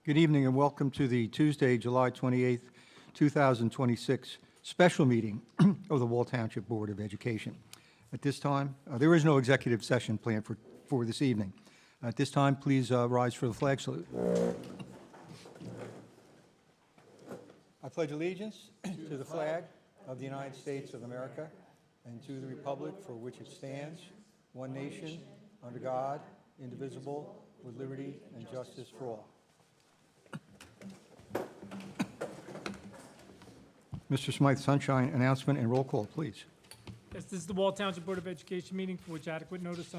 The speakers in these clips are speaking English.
Good evening and welcome to the Tuesday, July 28th, 2026 special meeting of the Wall Township Board of Education. At this time, there is no executive session planned for this evening. At this time, please rise for the flag salute. I pledge allegiance to the flag of the United States of America and to the republic for which it stands, one nation, under God, indivisible, with liberty and justice for all. Mr. Smythe, Sunshine, announcement and roll call, please. Yes, this is the Wall Township Board of Education meeting for which adequate notice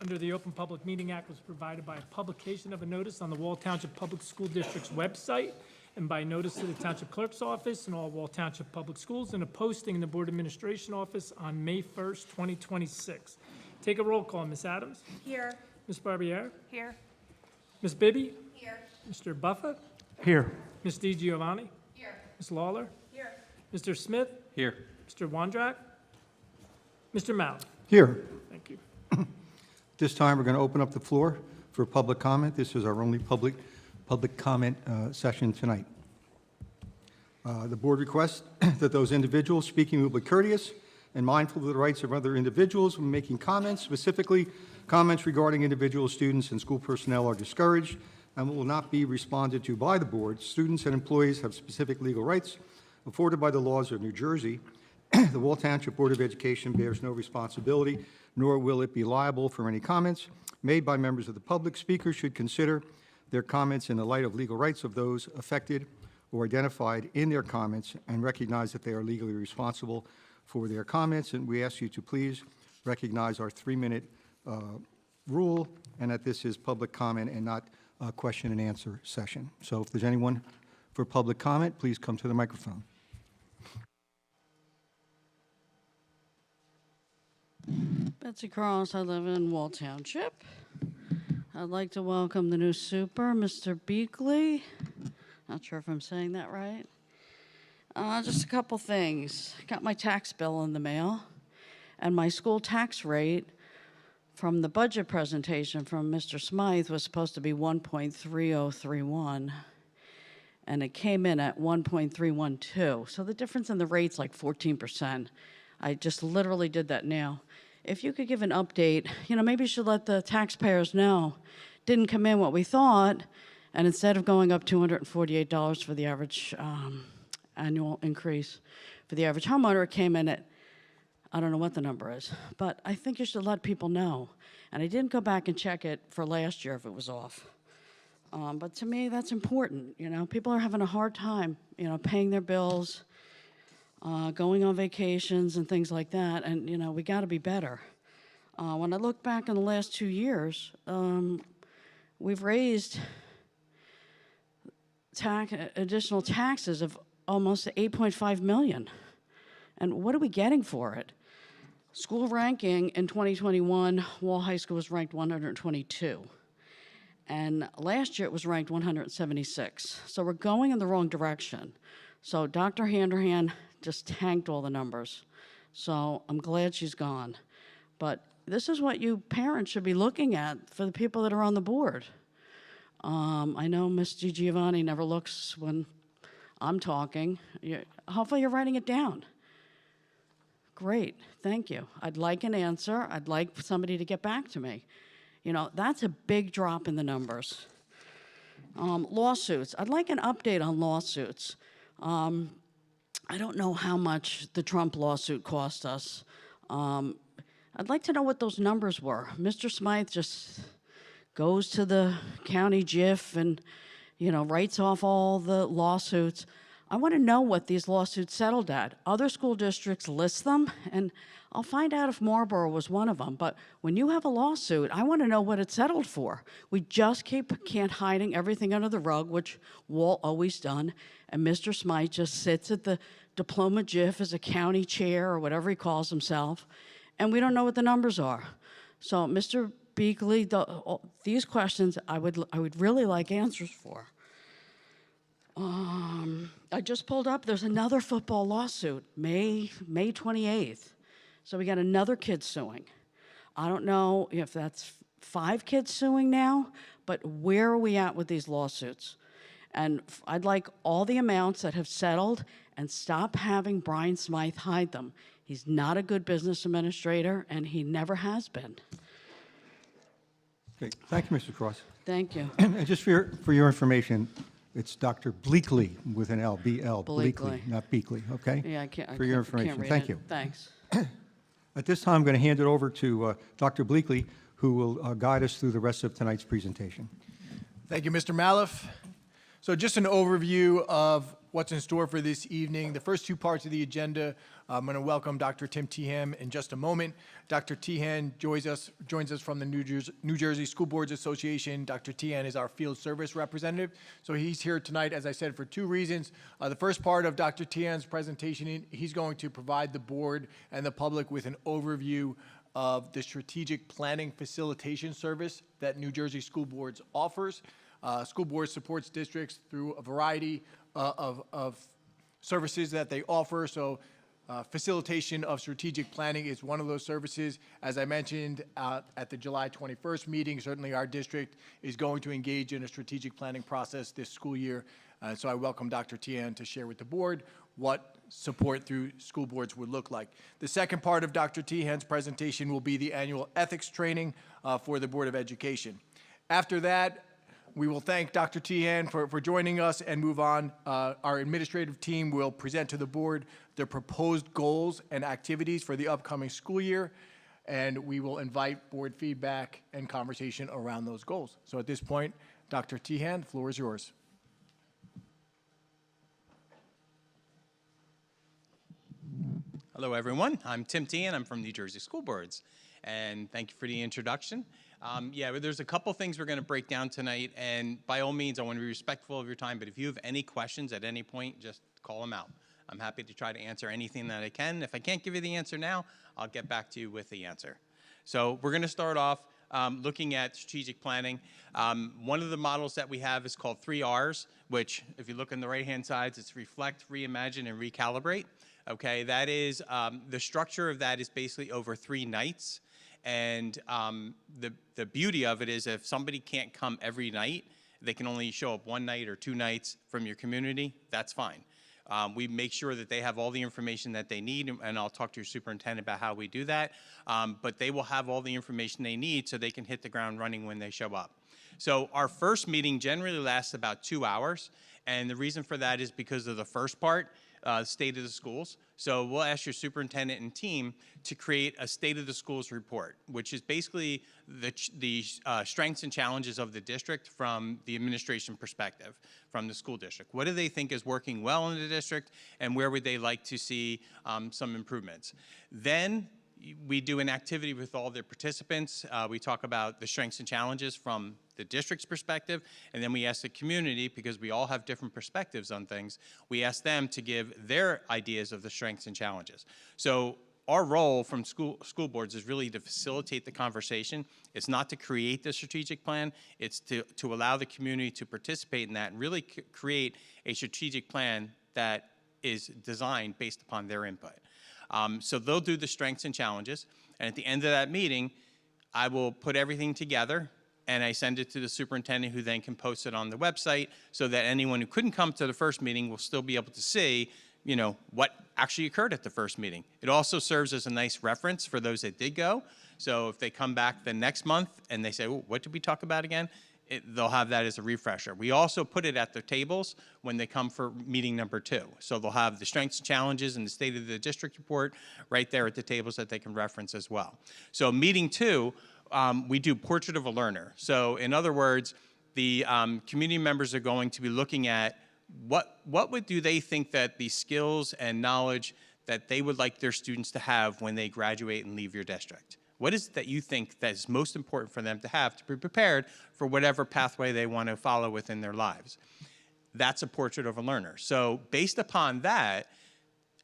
under the Open Public Meeting Act was provided by a publication of a notice on the Wall Township Public School District's website and by notice to the Township Clerk's Office and all Wall Township Public Schools and a posting in the Board Administration Office on May 1st, 2026. Take a roll call. Ms. Adams? Here. Ms. Barbiere? Here. Ms. Bibby? Here. Mr. Buffa? Here. Ms. DiGiovanni? Here. Ms. Lawler? Here. Mr. Smith? Here. Mr. Wondrak? Mr. Malley? Here. Thank you. This time, we're going to open up the floor for public comment. This is our only public comment session tonight. The board requests that those individuals speaking will be courteous and mindful of the rights of other individuals when making comments. Specifically, comments regarding individual students and school personnel are discouraged and will not be responded to by the board. Students and employees have specific legal rights afforded by the laws of New Jersey. The Wall Township Board of Education bears no responsibility, nor will it be liable for any comments made by members of the public. Speakers should consider their comments in the light of legal rights of those affected or identified in their comments and recognize that they are legally responsible for their comments. And we ask you to please recognize our 3-minute rule and that this is public comment and not a question and answer session. So if there's anyone for public comment, please come to the microphone. Betsy Cross, I live in Wall Township. I'd like to welcome the new super, Mr. Beakley. Not sure if I'm saying that right. Just a couple things. Got my tax bill in the mail, and my school tax rate from the budget presentation from Mr. Smythe was supposed to be 1.3031, and it came in at 1.312. So the difference in the rate's like 14%. I just literally did that now. If you could give an update, maybe you should let the taxpayers know. Didn't come in what we thought, and instead of going up $248 for the average annual increase for the average homeowner, it came in at, I don't know what the number is, but I think you should let people know. And I didn't go back and check it for last year if it was off. But to me, that's important. People are having a hard time, paying their bills, going on vacations and things like that, and we got to be better. When I look back in the last 2 years, we've raised additional taxes of almost $8.5 million, and what are we getting for it? School ranking in 2021, Wall High School was ranked 122, and last year it was ranked 176. So we're going in the wrong direction. So Dr. Handerhan just tanked all the numbers. So I'm glad she's gone. But this is what you parents should be looking at for the people that are on the board. I know Ms. DiGiovanni never looks when I'm talking. Hopefully you're writing it down. Great, thank you. I'd like an answer. I'd like somebody to get back to me. That's a big drop in the numbers. Lawsuits, I'd like an update on lawsuits. I don't know how much the Trump lawsuit cost us. I'd like to know what those numbers were. Mr. Smythe just goes to the county JIF and, writes off all the lawsuits. I want to know what these lawsuits settled at. Other school districts list them, and I'll find out if Marlboro was one of them. But when you have a lawsuit, I want to know what it settled for. We just can't hiding everything under the rug, which Wall always done, and Mr. Smythe just sits at the diploma JIF as a county chair or whatever he calls himself, and we don't know what the numbers are. So, Mr. Beakley, these questions I would really like answers for. I just pulled up, there's another football lawsuit, May 28th. So we got another kid suing. I don't know if that's 5 kids suing now, but where are we at with these lawsuits? And I'd like all the amounts that have settled and stop having Brian Smythe hide them. He's not a good business administrator, and he never has been. Okay, thank you, Mr. Cross. Thank you. And just for your information, it's Dr. Bleakley with an L, B-L, Bleakley. not Beakley, okay? Yeah, I can't. For your can't information, read thank it. you. Thanks. At this time, I'm going to hand it over to Dr. Bleakley, who will guide us through the rest of tonight's presentation. Thank you, Mr. Maliff. So just an overview of what's in store for this evening. The first two parts of the agenda, I'm going to welcome Dr. Tim Tehan in just a moment. Dr. Tehan joins us from the New Jersey School Boards Association. Dr. Tehan is our field service representative. So he's here tonight, as I said, for two reasons. The first part of Dr. Tehan's presentation, he's going to provide the board and the public with an overview of the strategic planning facilitation service that New Jersey School Boards offers. School Board supports districts through a variety of services that they offer. So facilitation of strategic planning is one of those services. As I mentioned at the July 21st meeting, certainly our district is going to engage in a strategic planning process this school year. So I welcome Dr. Tehan to share with the board what support through school boards would look like. The second part of Dr. Tehan's presentation will be the annual ethics training for the Board of Education. After that, we will thank Dr. Tehan for joining us and move on. Our administrative team will present to the board the proposed goals and activities for the upcoming school year, and we will invite board feedback and conversation around those goals. So at this point, Dr. Tehan, the floor is yours. Hello, everyone. I'm Tim Tehan. I'm from New Jersey School Boards, and thank you for the introduction. There's a couple things we're going to break down tonight, and by all means, I want to be respectful of your time, but if you have any questions at any point, just call them out. I'm happy to try to answer anything that I can. If I can't give you the answer now, I'll get back to you with the answer. So we're going to start off looking at strategic planning. One of the models that we have is called 3 Rs, which, if you look on the right-hand side, it's reflect, reimagine, and recalibrate. Okay, that is, the structure of that is basically over 3 nights. And the beauty of it is if somebody can't come every night, they can only show up 1 night or 2 nights from your community, that's fine. We make sure that they have all the information that they need, and I'll talk to your superintendent about how we do that. But they will have all the information they need so they can hit the ground running when they show up. So our first meeting generally lasts about 2 hours, and the reason for that is because of the first part, state of the schools. So we'll ask your superintendent and team to create a state of the schools report, which is basically the strengths and challenges of the district from the administration perspective, from the school district. What do they think is working well in the district, and where would they like to see some improvements? Then we do an activity with all the participants. We talk about the strengths and challenges from the district's perspective, and then we ask the community, because we all have different perspectives on things, we ask them to give their ideas of the strengths and challenges. So our role from school boards is really to facilitate the conversation. It's not to create the strategic plan, it's to allow the community to participate in that and really create a strategic plan that is designed based upon their input. So they'll do the strengths and challenges, and at the end of that meeting, I will put everything together and I send it to the superintendent, who then can post it on the website so that anyone who couldn't come to the first meeting will still be able to see, you know, what actually occurred at the first meeting. It also serves as a nice reference for those that did go. So if they come back the next month and they say, oh, what did we talk about again? They'll have that as a refresher. We also put it at the tables when they come for meeting number 2. So they'll have the strengths and challenges and the state of the district report right there at the tables that they can reference as well. So meeting 2, we do portrait of a learner. So in other words, the community members are going to be looking at what do they think that the skills and knowledge that they would like their students to have when they graduate and leave your district. What is it that you think that is most important for them to have to be prepared for whatever pathway they want to follow within their lives? That's a portrait of a learner. So based upon that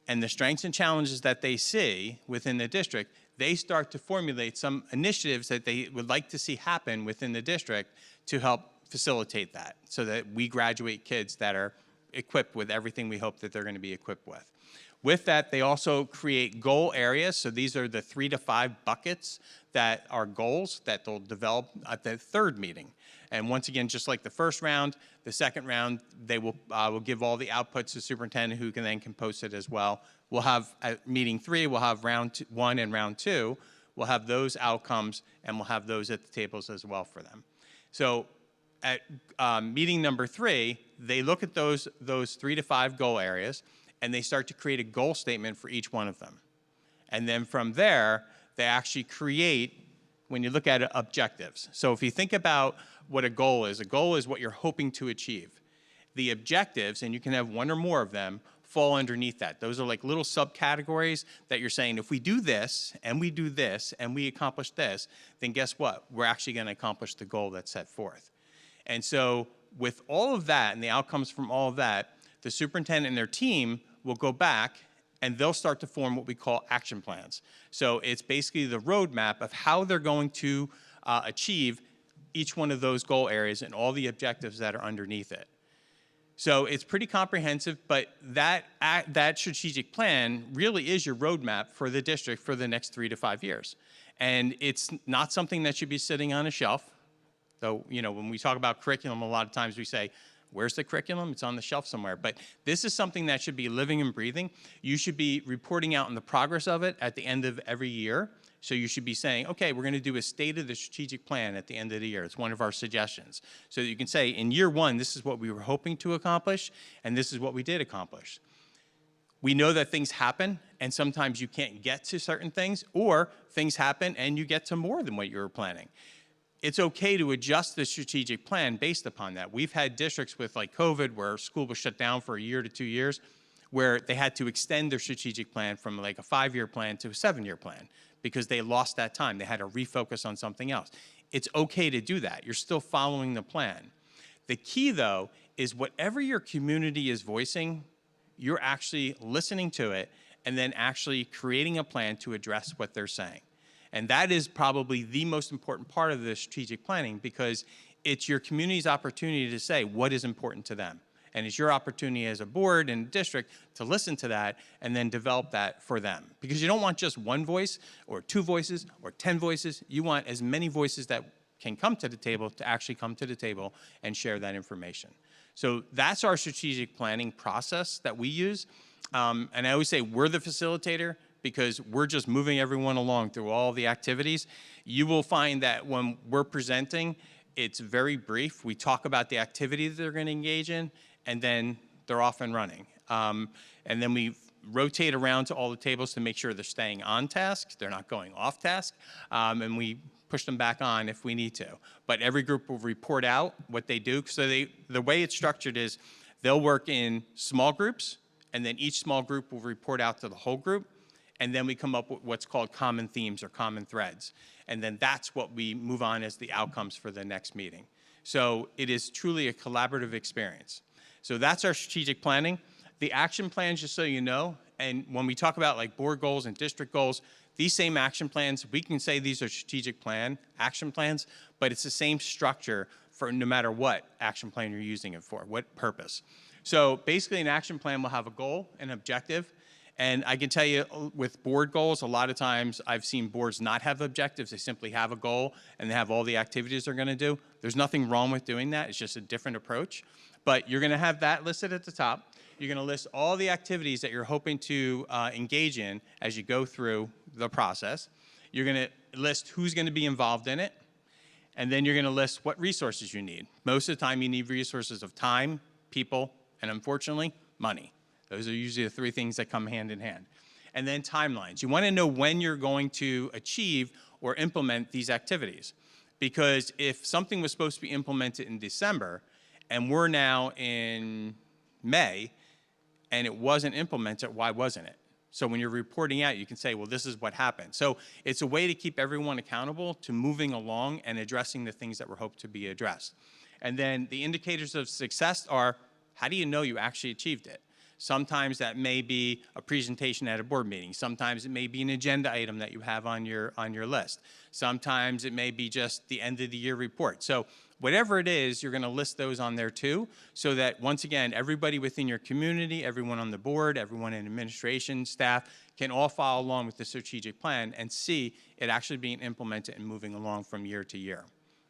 and the strengths and challenges that they see within the district, they start to formulate some initiatives that they would like to see happen within the district to help facilitate that, so that we graduate kids that are equipped with everything we hope that they're going to be equipped with. With that, they also create goal areas. So these are the 3 to 5 buckets that are goals that they'll develop at the third meeting. And once again, just like the first round, the second round, they will give all the outputs to the superintendent, who can post it as well. We'll have, at meeting 3, we'll have round 1 and round 2. We'll have those outcomes, and we'll have those at the tables as well for them. So at meeting number 3, they look at those 3 to 5 goal areas, and they start to create a goal statement for each one of them. And then from there, they actually create, when you look at it, objectives. So if you think about what a goal is what you're hoping to achieve. The objectives, and you can have one or more of them, fall underneath that. Those are like little subcategories that you're saying, if we do this, and we do this, and we accomplish this, then guess what? We're actually going to accomplish the goal that's set forth. And so with all of that and the outcomes from all of that, the superintendent and their team will go back and they'll start to form what we call action plans. So it's basically the roadmap of how they're going to achieve each one of those goal areas and all the objectives that are underneath it. So it's pretty comprehensive, but that strategic plan really is your roadmap for the district for the next 3 to 5 years. And it's not something that should be sitting on a shelf. Though, you know, when we talk about curriculum, a lot of times we say, where's the curriculum? It's on the shelf somewhere. But this is something that should be living and breathing. You should be reporting out on the progress of it at the end of every year. So you should be saying, okay, we're going to do a state of the strategic plan at the end of the year. It's one of our suggestions. So that you can say, in year 1, this is what we were hoping to accomplish, and this is what we did accomplish. We know that things happen, and sometimes you can't get to certain things, or things happen and you get to more than what you were planning. It's okay to adjust the strategic plan based upon that. We've had districts with like COVID where school was shut down for a year to 2 years, where they had to extend their strategic plan from like a 5-year plan to a 7-year plan because they lost that time. They had to refocus on something else. It's okay to do that. You're still following the plan. The key, though, is whatever your community is voicing, you're actually listening to it and then actually creating a plan to address what they're saying. And that is probably the most important part of the strategic planning, because it's your community's opportunity to say what is important to them. And it's your opportunity as a board and district to listen to that and then develop that for them. Because you don't want just one voice or 2 voices or 10 voices. You want as many voices that can come to the table to actually come to the table and share that information. So that's our strategic planning process that we use. And I always say we're the facilitator, because we're just moving everyone along through all the activities. You will find that when we're presenting, it's very brief. We talk about the activity that they're going to engage in, and then they're off and running. And then we rotate around to all the tables to make sure they're staying on task, they're not going off task, and we push them back on if we need to. But every group will report out what they do. So the way it's structured is they'll work in small groups, and then each small group will report out to the whole group. And then we come up with what's called common themes or common threads. And then that's what we move on as the outcomes for the next meeting. So it is truly a collaborative experience. So that's our strategic planning. The action plans, just so you know, and when we talk about like board goals and district goals, these same action plans, we can say these are strategic plan, action plans, but it's the same structure for no matter what action plan you're using it for, what purpose. So basically an action plan will have a goal, an objective. And I can tell you with board goals, a lot of times I've seen boards not have objectives. They simply have a goal and they have all the activities they're going to do. There's nothing wrong with doing that. It's just a different approach. But you're going to have that listed at the top. You're going to list all the activities that you're hoping to engage in as you go through the process. You're going to list who's going to be involved in it. And then you're going to list what resources you need. Most of the time you need resources of time, people, and unfortunately, money. Those are usually the 3 things that come hand in hand. And then timelines. You want to know when you're going to achieve or implement these activities. Because if something was supposed to be implemented in December, and we're now in May, and it wasn't implemented, why wasn't it? So when you're reporting out, you can say, well, this is what happened. So it's a way to keep everyone accountable to moving along and addressing the things that were hoped to be addressed. And then the indicators of success are, how do you know you actually achieved it? Sometimes that may be a presentation at a board meeting. Sometimes it may be an agenda item that you have on your list. Sometimes it may be just the end of the year report. So whatever it is, you're going to list those on there too, so that once again, everybody within your community, everyone on the board, everyone in administration, staff, can all follow along with the strategic plan and see it actually being implemented and moving along from year to year.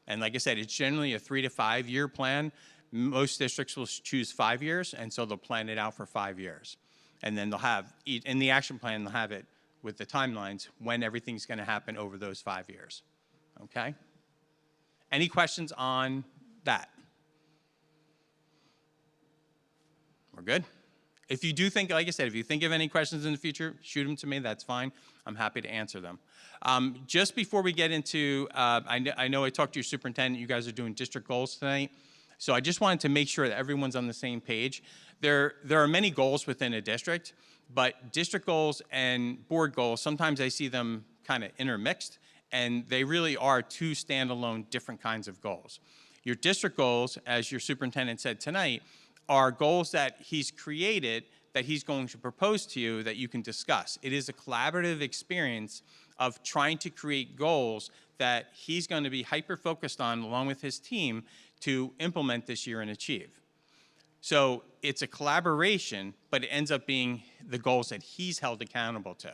And like I said, it's generally a 3 to 5 year plan. Most districts will choose 5 years, and so they'll plan it out for 5 years. And then they'll have, in the action plan, they'll have it with the timelines when everything's going to happen over those 5 years. Okay? Any questions on that? We're good? If you do think, like I said, if you think of any questions in the future, shoot them to me, that's fine. I'm happy to answer them. Just before we get into, I know I talked to your superintendent, you guys are doing district goals tonight. So I just wanted to make sure that everyone's on the same page. There are many goals within a district, but district goals and board goals, sometimes I see them kind of intermixed, and they really are two standalone different kinds of goals. Your district goals, as your superintendent said tonight, are goals that he's created that he's going to propose to you that you can discuss. It is a collaborative experience of trying to create goals that he's going to be hyper-focused on along with his team to implement this year and achieve. So it's a collaboration, but it ends up being the goals that he's held accountable to.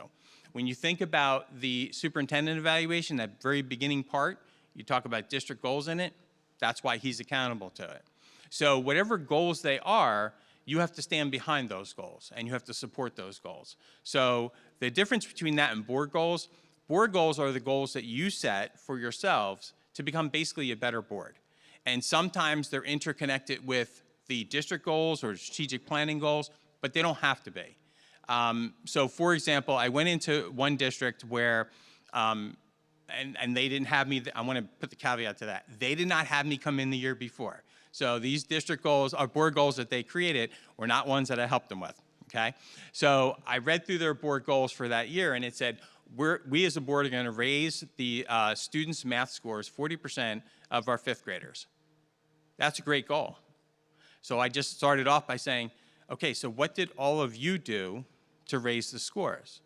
When you think about the superintendent evaluation, that very beginning part, you talk about district goals in it, that's why he's accountable to it. So whatever goals they are, you have to stand behind those goals, and you have to support those goals. So the difference between that and board goals are the goals that you set for yourselves to become basically a better board. And sometimes they're interconnected with the district goals or strategic planning goals, but they don't have to be. So for example, I went into one district where, and they didn't have me, I want to put the caveat to that, they did not have me come in the year before. So these district goals, or board goals that they created, were not ones that I helped them with, okay? So I read through their board goals for that year, and it said, we as a board are going to raise the students' math scores 40% of our 5th graders. That's a great goal. So I just started off by saying, okay, so what did all of you do to raise the scores?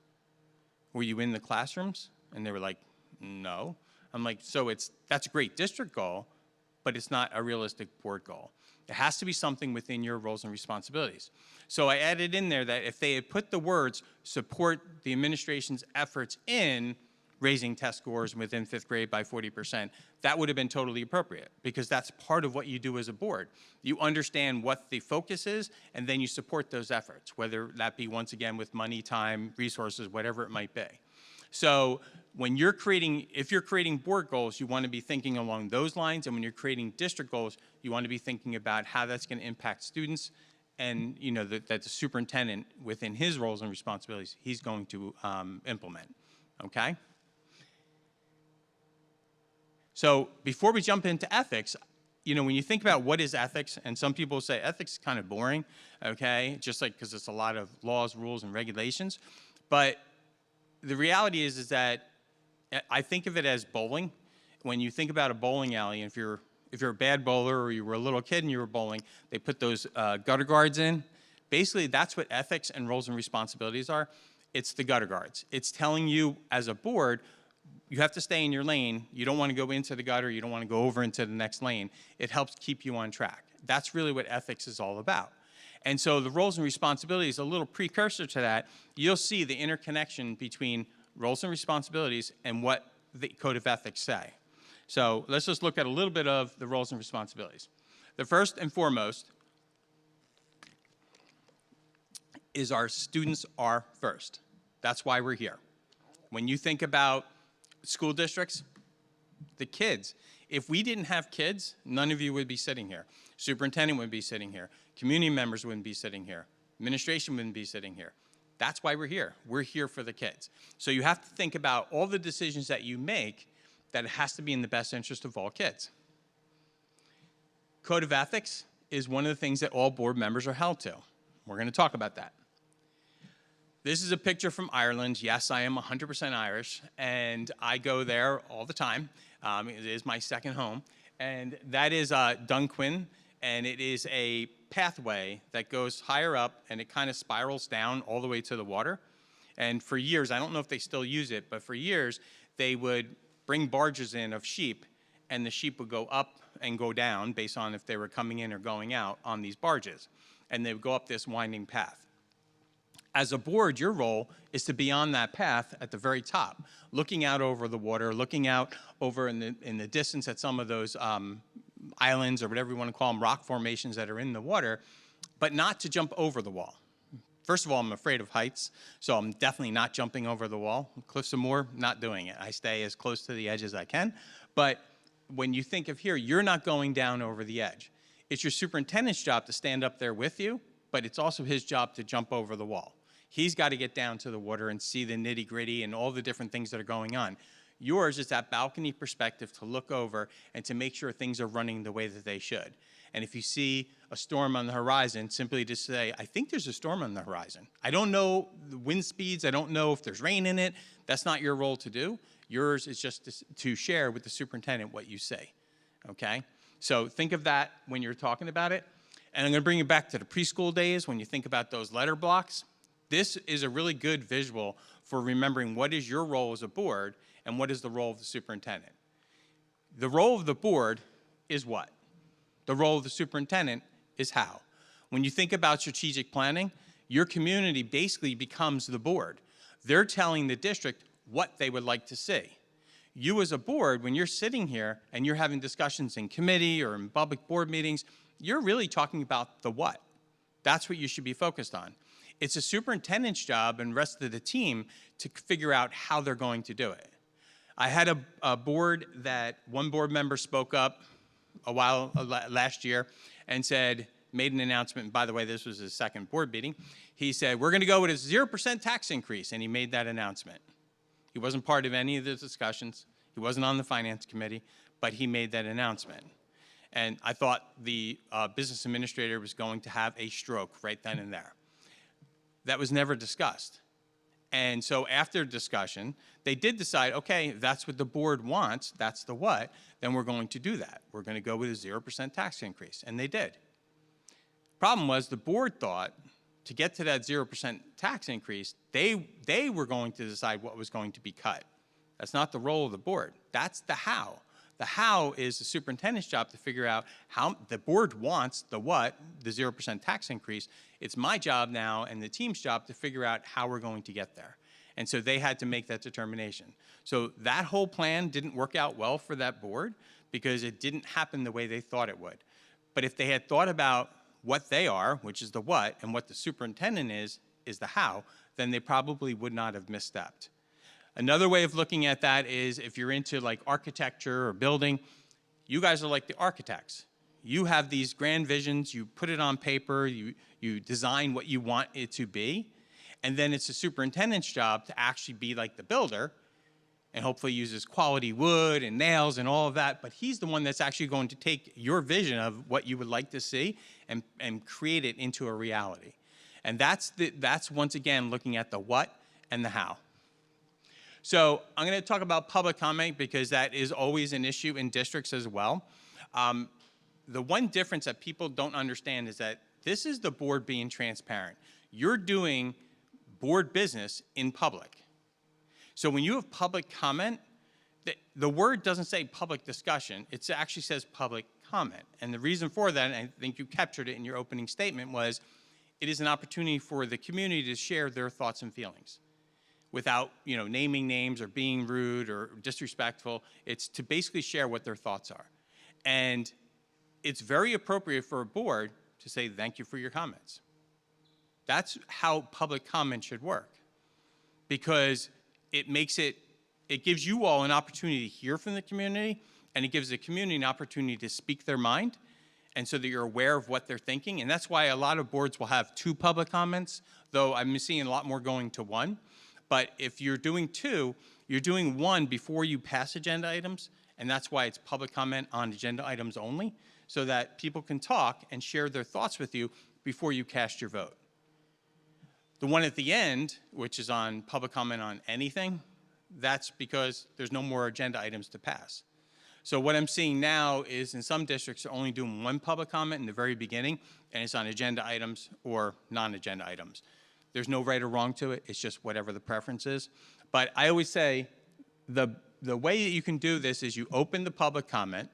Were you in the classrooms? And they were like, no. I'm like, so that's a great district goal, but it's not a realistic board goal. It has to be something within your roles and responsibilities. So I added in there that if they had put the words support the administration's efforts in raising test scores within 5th grade by 40%, that would have been totally appropriate, because that's part of what you do as a board. You understand what the focus is, and then you support those efforts, whether that be, once again, with money, time, resources, whatever it might be. So when you're creating, if you're creating board goals, you want to be thinking along those lines, and when you're creating district goals, you want to be thinking about how that's going to impact students, and you know that the superintendent, within his roles and responsibilities, he's going to implement, okay? So before we jump into ethics, you know, when you think about what is ethics, and some people say ethics is kind of boring, okay, just like because it's a lot of laws, rules, and regulations, but the reality is that I think of it as bowling. When you think about a bowling alley, if you're a bad bowler or you were a little kid and you were bowling, they put those gutter guards in. Basically, that's what ethics and roles and responsibilities are. It's the gutter guards. It's telling you as a board, you have to stay in your lane. You don't want to go into the gutter. You don't want to go over into the next lane. It helps keep you on track. That's really what ethics is all about. And so the roles and responsibilities, a little precursor to that, you'll see the interconnection between roles and responsibilities and what the Code of Ethics say. So let's just look at a little bit of the roles and responsibilities. The first and foremost is our students are first. That's why we're here. When you think about school districts, the kids, if we didn't have kids, none of you would be sitting here. Superintendent wouldn't be sitting here. Community members wouldn't be sitting here. Administration wouldn't be sitting here. That's why we're here. We're here for the kids. So you have to think about all the decisions that you make, that it has to be in the best interest of all kids. Code of Ethics is one of the things that all board members are held to. We're going to talk about that. This is a picture from Ireland. Yes, I am 100% Irish, and I go there all the time. It is my second home. And that is Dunquin, and it is a pathway that goes higher up, and it kind of spirals down all the way to the water. And for years, I don't know if they still use it, but for years, they would bring barges in of sheep, and the sheep would go up and go down based on if they were coming in or going out on these barges. And they would go up this winding path. As a board, your role is to be on that path at the very top, looking out over the water, looking out over in the distance at some of those islands or whatever you want to call them, rock formations that are in the water, but not to jump over the wall. First of all, I'm afraid of heights, so I'm definitely not jumping over the wall. Cliffs of Moher, not doing it. I stay as close to the edge as I can. But when you think of here, you're not going down over the edge. It's your superintendent's job to stand up there with you, but it's also his job to jump over the wall. He's got to get down to the water and see the nitty-gritty and all the different things that are going on. Yours is that balcony perspective to look over and to make sure things are running the way that they should. And if you see a storm on the horizon, simply to say, I think there's a storm on the horizon. I don't know the wind speeds. I don't know if there's rain in it. That's not your role to do. Yours is just to share with the superintendent what you say, okay? So think of that when you're talking about it. And I'm going to bring you back to the preschool days when you think about those letter blocks. This is a really good visual for remembering what is your role as a board and what is the role of the superintendent. The role of the board is what? The role of the superintendent is how. When you think about strategic planning, your community basically becomes the board. They're telling the district what they would like to see. You as a board, when you're sitting here and you're having discussions in committee or in public board meetings, you're really talking about the what. That's what you should be focused on. It's a superintendent's job and rest of the team to figure out how they're going to do it. I had a board that one board member spoke up last year and made an announcement, and by the way, this was his second board meeting. He said, we're going to go with a 0% tax increase, and he made that announcement. He wasn't part of any of the discussions. He wasn't on the finance committee, but he made that announcement. And I thought the business administrator was going to have a stroke right then and there. That was never discussed. And so after discussion, they did decide, okay, if that's what the board wants, that's the what, then we're going to do that. We're going to go with a 0% tax increase, and they did. Problem was the board thought to get to that 0% tax increase, they were going to decide what was going to be cut. That's not the role of the board. That's the how. The how is the superintendent's job to figure out how the board wants the what, the 0% tax increase. It's my job now and the team's job to figure out how we're going to get there. And so they had to make that determination. So that whole plan didn't work out well for that board because it didn't happen the way they thought it would. But if they had thought about what they are, which is the what, and what the superintendent is the how, then they probably would not have misstepped. Another way of looking at that is if you're into like architecture or building, you guys are like the architects. You have these grand visions, you put it on paper, you design what you want it to be, and then it's the superintendent's job to actually be like the builder and hopefully uses quality wood and nails and all of that, but he's the one that's actually going to take your vision of what you would like to see and create it into a reality. And that's once again looking at the what and the how. So I'm going to talk about public comment because that is always an issue in districts as well. The one difference that people don't understand is that this is the board being transparent. You're doing board business in public. So when you have public comment, the word doesn't say public discussion. It actually says public comment. And the reason for that, and I think you captured it in your opening statement, was it is an opportunity for the community to share their thoughts and feelings without, naming names or being rude or disrespectful. It's to basically share what their thoughts are. And it's very appropriate for a board to say, thank you for your comments. That's how public comment should work, because it gives you all an opportunity to hear from the community, and it gives the community an opportunity to speak their mind, and so that you're aware of what they're thinking. And that's why a lot of boards will have 2 public comments, though I'm seeing a lot more going to 1. But if you're doing 2, you're doing 1 before you pass agenda items, and that's why it's public comment on agenda items only, so that people can talk and share their thoughts with you before you cast your vote. The one at the end, which is on public comment on anything, that's because there's no more agenda items to pass. So what I'm seeing now is in some districts, they're only doing 1 public comment in the very beginning, and it's on agenda items or non-agenda items. There's no right or wrong to it. It's just whatever the preference is. But I always say the way that you can do this is you open the public comment,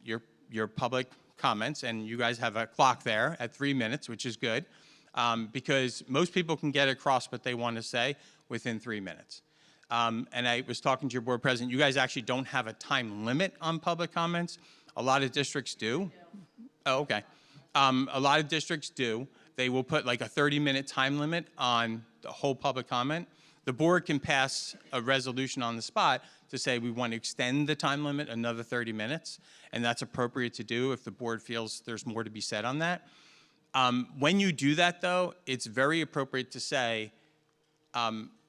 your public comments, and you guys have a clock there at 3 minutes, which is good, because most people can get across what they want to say within 3 minutes. And I was talking to your board president, you guys actually don't have a time limit on public comments. A lot of districts do. Oh, okay. A lot of districts do. They will put like a 30-minute time limit on the whole public comment. The board can pass a resolution on the spot to say we want to extend the time limit another 30 minutes, and that's appropriate to do if the board feels there's more to be said on that. When you do that, though, it's very appropriate to say,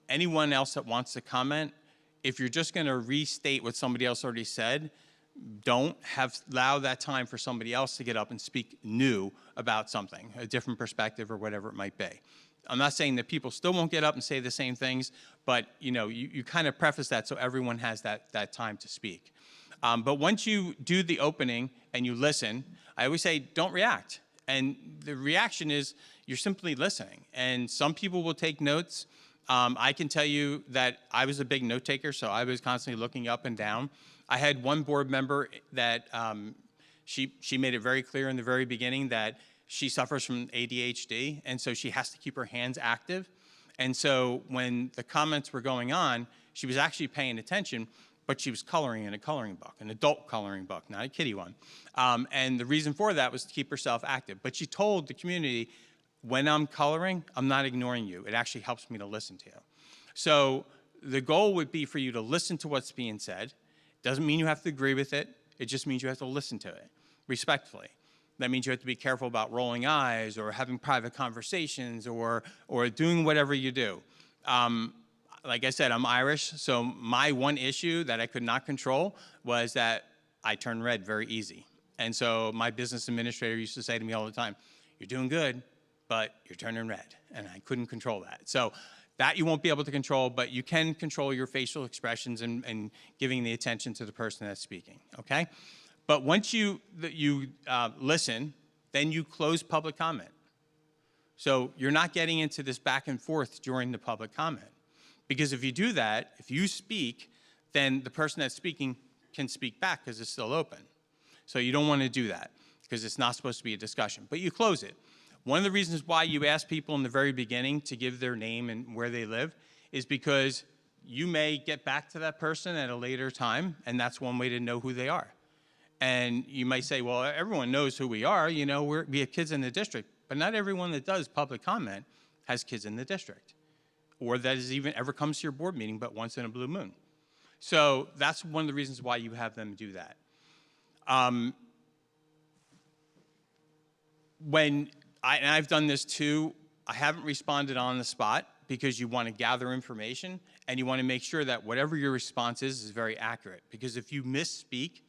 anyone else that wants to comment, if you're just going to restate what somebody else already said, don't allow that time for somebody else to get up and speak new about something, a different perspective or whatever it might be. I'm not saying that people still won't get up and say the same things, but you kind of preface that so everyone has that time to speak. But once you do the opening and you listen, I always say don't react. And the reaction is you're simply listening. And some people will take notes. I can tell you that I was a big note taker, so I was constantly looking up and down. I had one board member that she made it very clear in the very beginning that she suffers from ADHD, and so she has to keep her hands active. And so when the comments were going on, she was actually paying attention, but she was coloring in a coloring book, an adult coloring book, not a kiddie one. And the reason for that was to keep herself active. But she told the community, when I'm coloring, I'm not ignoring you. It actually helps me to listen to you. So the goal would be for you to listen to what's being said. Doesn't mean you have to agree with it. It just means you have to listen to it respectfully. That means you have to be careful about rolling eyes or having private conversations or doing whatever you do. Like I said, I'm Irish, so my one issue that I could not control was that I turn red very easy. And so my business administrator used to say to me all the time, you're doing good, but you're turning red. And I couldn't control that. So that you won't be able to control, but you can control your facial expressions and giving the attention to the person that's speaking, okay? But once you listen, then you close public comment. So you're not getting into this back and forth during the public comment. Because if you do that, if you speak, then the person that's speaking can speak back because it's still open. So you don't want to do that because it's not supposed to be a discussion, but you close it. One of the reasons why you ask people in the very beginning to give their name and where they live is because you may get back to that person at a later time, and that's one way to know who they are. And you might say, well, everyone knows who we are. We have kids in the district, but not everyone that does public comment has kids in the district, or that is even ever comes to your board meeting but once in a blue moon. So that's one of the reasons why you have them do that. And I've done this too, I haven't responded on the spot because you want to gather information and you want to make sure that whatever your response is very accurate. Because if you misspeak,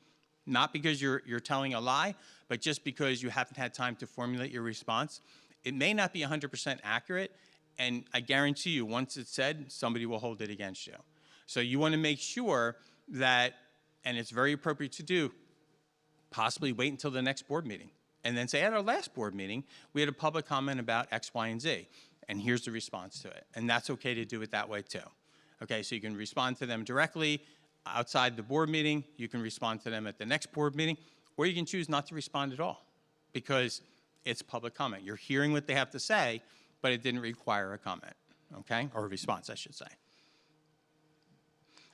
not because you're telling a lie, but just because you haven't had time to formulate your response, it may not be 100% accurate, and I guarantee you, once it's said, somebody will hold it against you. So you want to make sure that, and it's very appropriate to do, possibly wait until the next board meeting, and then say, at our last board meeting, we had a public comment about X, Y, and Z, and here's the response to it. And that's okay to do it that way too. Okay, so you can respond to them directly outside the board meeting, you can respond to them at the next board meeting, or you can choose not to respond at all because it's public comment. You're hearing what they have to say, but it didn't require a comment, okay? Or a response, I should say.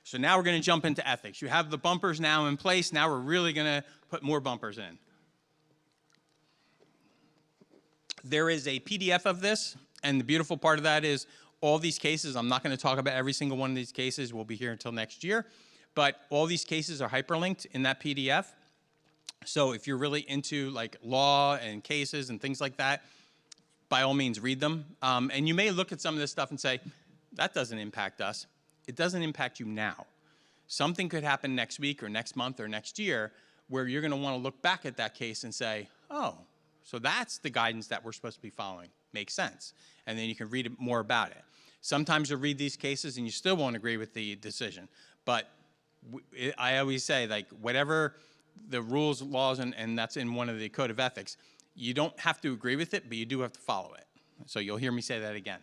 So now we're gonna jump into ethics. You have the bumpers now in place. Now we're really gonna put more bumpers in. There is a PDF of this, and the beautiful part of that is all these cases, I'm not gonna talk about every single one of these cases, we'll be here until next year, but all these cases are hyperlinked in that PDF. So if you're really into like law and cases and things like that, by all means read them. And you may look at some of this stuff and say, that doesn't impact us. It doesn't impact you now. Something could happen next week or next month or next year where you're gonna wanna look back at that case and say, oh, so that's the guidance that we're supposed to be following. Makes sense. And then you can read more about it. Sometimes you'll read these cases and you still won't agree with the decision. But I always say, like, whatever the rules, laws, and that's in one of the code of ethics, you don't have to agree with it, but you do have to follow it. So you'll hear me say that again.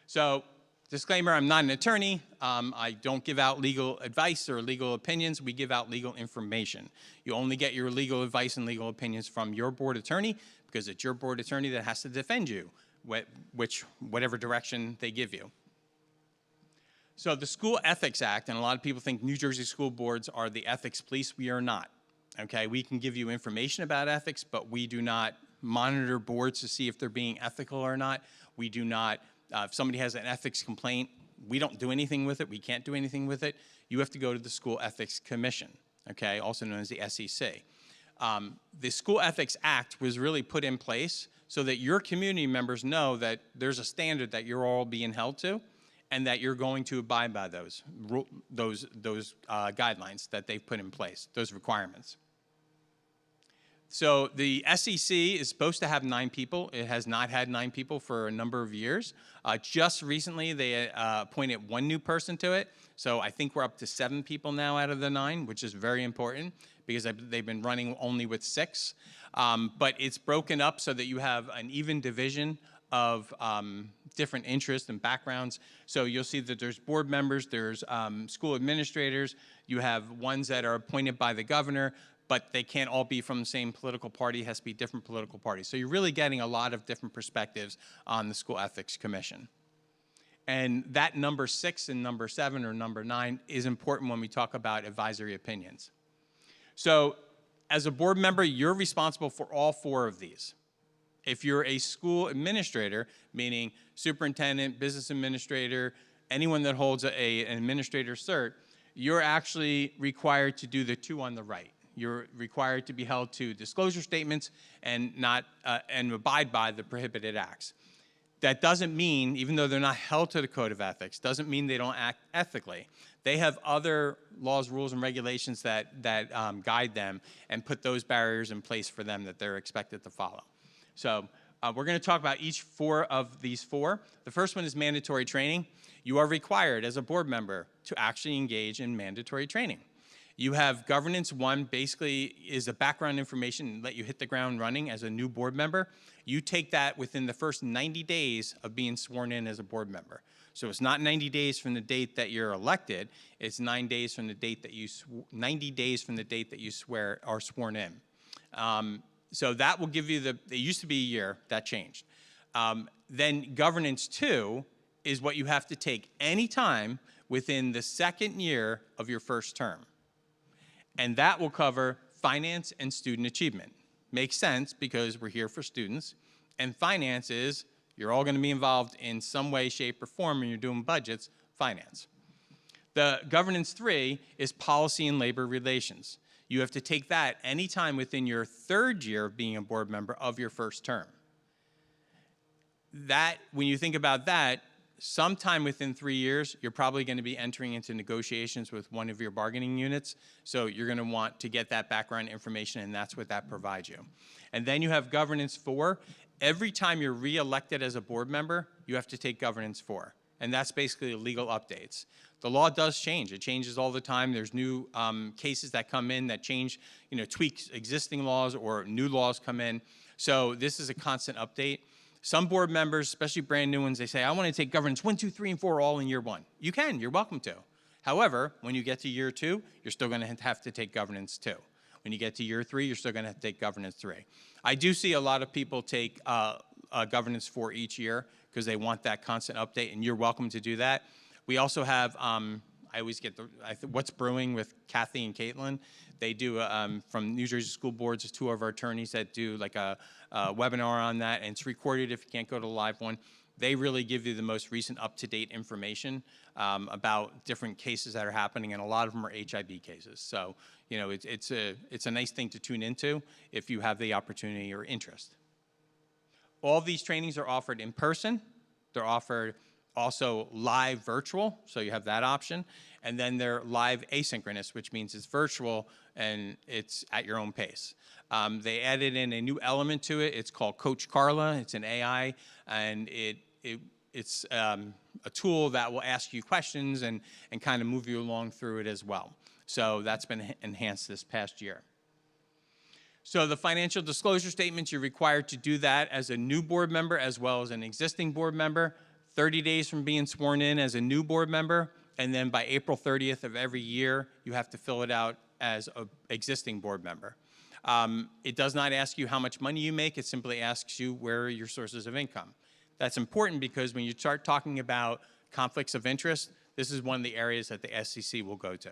So Disclaimer, I'm not an attorney. I don't give out legal advice or legal opinions. We give out legal information. You only get your legal advice and legal opinions from your board attorney because it's your board attorney that has to defend you, whatever direction they give you. So the School Ethics Act, and a lot of people think New Jersey school boards are the ethics police. We are not. Okay, we can give you information about ethics, but we do not monitor boards to see if they're being ethical or not. We do not, if somebody has an ethics complaint, we don't do anything with it. We can't do anything with it. You have to go to the School Ethics Commission, okay, also known as the SEC. The School Ethics Act was really put in place so that your community members know that there's a standard that you're all being held to and that you're going to abide by those guidelines that they've put in place, those requirements. So the SEC is supposed to have 9 people. It has not had 9 people for a number of years. Just recently, they appointed 1 new person to it. So I think we're up to 7 people now out of the 9, which is very important because they've been running only with 6. But it's broken up so that you have an even division of different interests and backgrounds. So you'll see that there's board members, there's school administrators, you have ones that are appointed by the governor, but they can't all be from the same political party. It has to be different political parties. So you're really getting a lot of different perspectives on the School Ethics Commission. And that number 6 and number 7 or number 9 is important when we talk about advisory opinions. So as a board member, you're responsible for all 4 of these. If you're a school administrator, meaning superintendent, business administrator, anyone that holds an administrator cert, you're actually required to do the 2 on the right. You're required to be held to disclosure statements and and abide by the prohibited acts. That doesn't mean, even though they're not held to the code of ethics, doesn't mean they don't act ethically. They have other laws, rules, and regulations that guide them and put those barriers in place for them that they're expected to follow. So we're going to talk about each 4 of these 4. The first one is mandatory training. You are required as a board member to actually engage in mandatory training. You have governance 1, basically is a background information and let you hit the ground running as a new board member. You take that within the first 90 days of being sworn in as a board member. So it's not 90 days from the date that you're elected, it's 9 days from the date that you 90 days from the date that you are sworn in. So that will give you it used to be a year, that changed. Then governance 2 is what you have to take any time within the 2nd year of your first term. And that will cover finance and student achievement. Makes sense because we're here for students. And finance is, you're all going to be involved in some way, shape, or form when you're doing budgets, finance. The governance 3 is policy and labor relations. You have to take that anytime within your 3rd year of being a board member of your first term. That, when you think about that, sometime within 3 years, you're probably going to be entering into negotiations with one of your bargaining units. So you're going to want to get that background information, and that's what that provides you. And then you have governance 4. Every time you're re-elected as a board member, you have to take governance 4. And that's basically legal updates. The law does change. It changes all the time. There's new cases that come in that change, tweaks existing laws, or new laws come in. So this is a constant update. Some board members, especially brand new ones, they say, I want to take governance 1, 2, 3, and 4 all in year 1. You can, you're welcome to. However, when you get to year 2, you're still going to have to take governance 2. When you get to year 3, you're still going to have to take governance 3. I do see a lot of people take governance 4 each year because they want that constant update, and you're welcome to do that. We also have, I always get What's Brewing with Kathy and Caitlin. They do, from New Jersey School Boards, there's 2 of our attorneys that do like a webinar on that, and it's recorded if you can't go to the live one. They really give you the most recent up-to-date information about different cases that are happening, and a lot of them are HIB cases. So, it's a nice thing to tune into if you have the opportunity or interest. All these trainings are offered in person. They're offered also live virtual, so you have that option. And then they're live asynchronous, which means it's virtual and it's at your own pace. They added in a new element to it. It's called Coach Carla. It's an AI, and it's a tool that will ask you questions and kind of move you along through it as well. So that's been enhanced this past year. So the financial disclosure statements, you're required to do that as a new board member as well as an existing board member. 30 days from being sworn in as a new board member, and then by April 30th of every year, you have to fill it out as an existing board member. It does not ask you how much money you make, it simply asks you where are your sources of income. That's important because when you start talking about conflicts of interest, this is one of the areas that the SEC will go to.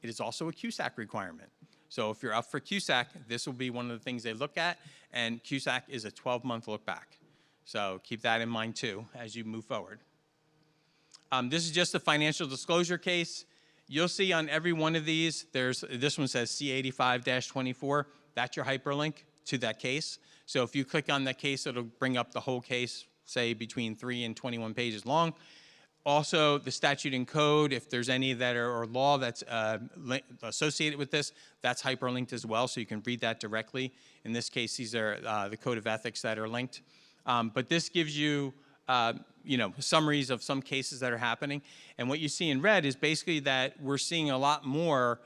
It is also a CUSAC requirement. So if you're up for CUSAC, this will be one of the things they look at, and CUSAC is a 12-month look back. So keep that in mind too as you move forward. This is just a financial disclosure case. You'll see on every one of these, this one says C85-24. That's your hyperlink to that case. So if you click on that case, it'll bring up the whole case, say between 3 and 21 pages long. Also, the statute and code, if there's any that are or law that's associated with this, that's hyperlinked as well, so you can read that directly. In this case, these are the code of ethics that are linked. But this gives you, summaries of some cases that are happening. And what you see in red is basically that we're seeing a lot more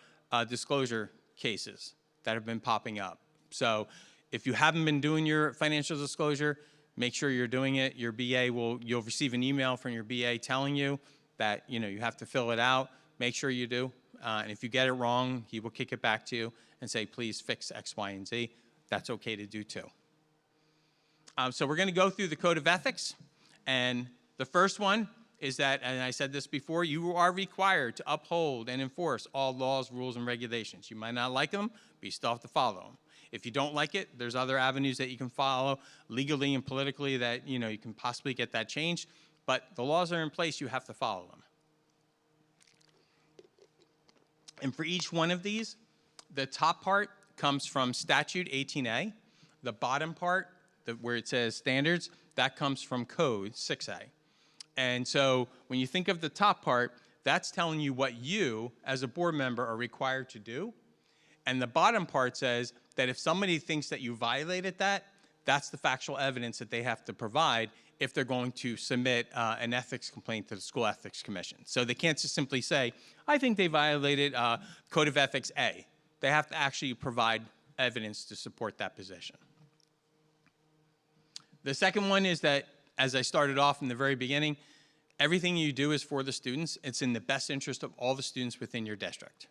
disclosure cases that have been popping up. So if you haven't been doing your financial disclosure, make sure you're doing it. Your BA you'll receive an email from your BA telling you that, you have to fill it out. Make sure you do. And if you get it wrong, he will kick it back to you and say, please fix X, Y, and Z. That's okay to do too. So we're going to go through the code of ethics. And the first one is that, and I said this before, you are required to uphold and enforce all laws, rules, and regulations. You might not like them, but you still have to follow them. If you don't like it, there's other avenues that you can follow legally and politically that, you can possibly get that changed. But the laws are in place, you have to follow them. And for each one of these, the top part comes from statute 18A. The bottom part, where it says standards, that comes from code 6A. And so when you think of the top part, that's telling you what you, as a board member, are required to do. And the bottom part says that if somebody thinks that you violated that, that's the factual evidence that they have to provide if they're going to submit an ethics complaint to the School Ethics Commission. So they can't just simply say, I think they violated Code of Ethics A. They have to actually provide evidence to support that position. The second one is that, as I started off in the very beginning, everything you do is for the students. It's in the best interest of all the students within your district.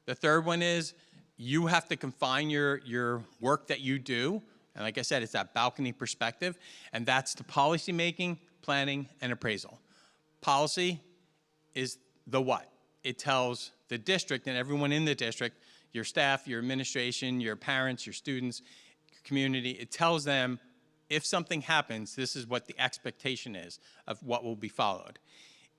The third one is you have to confine your work that you do. And like I said, it's that balcony perspective. And that's the policy making, planning, and appraisal. Policy is the what. It tells the district and everyone in the district, your staff, your administration, your parents, your students, your community, it tells them if something happens, this is what the expectation is of what will be followed.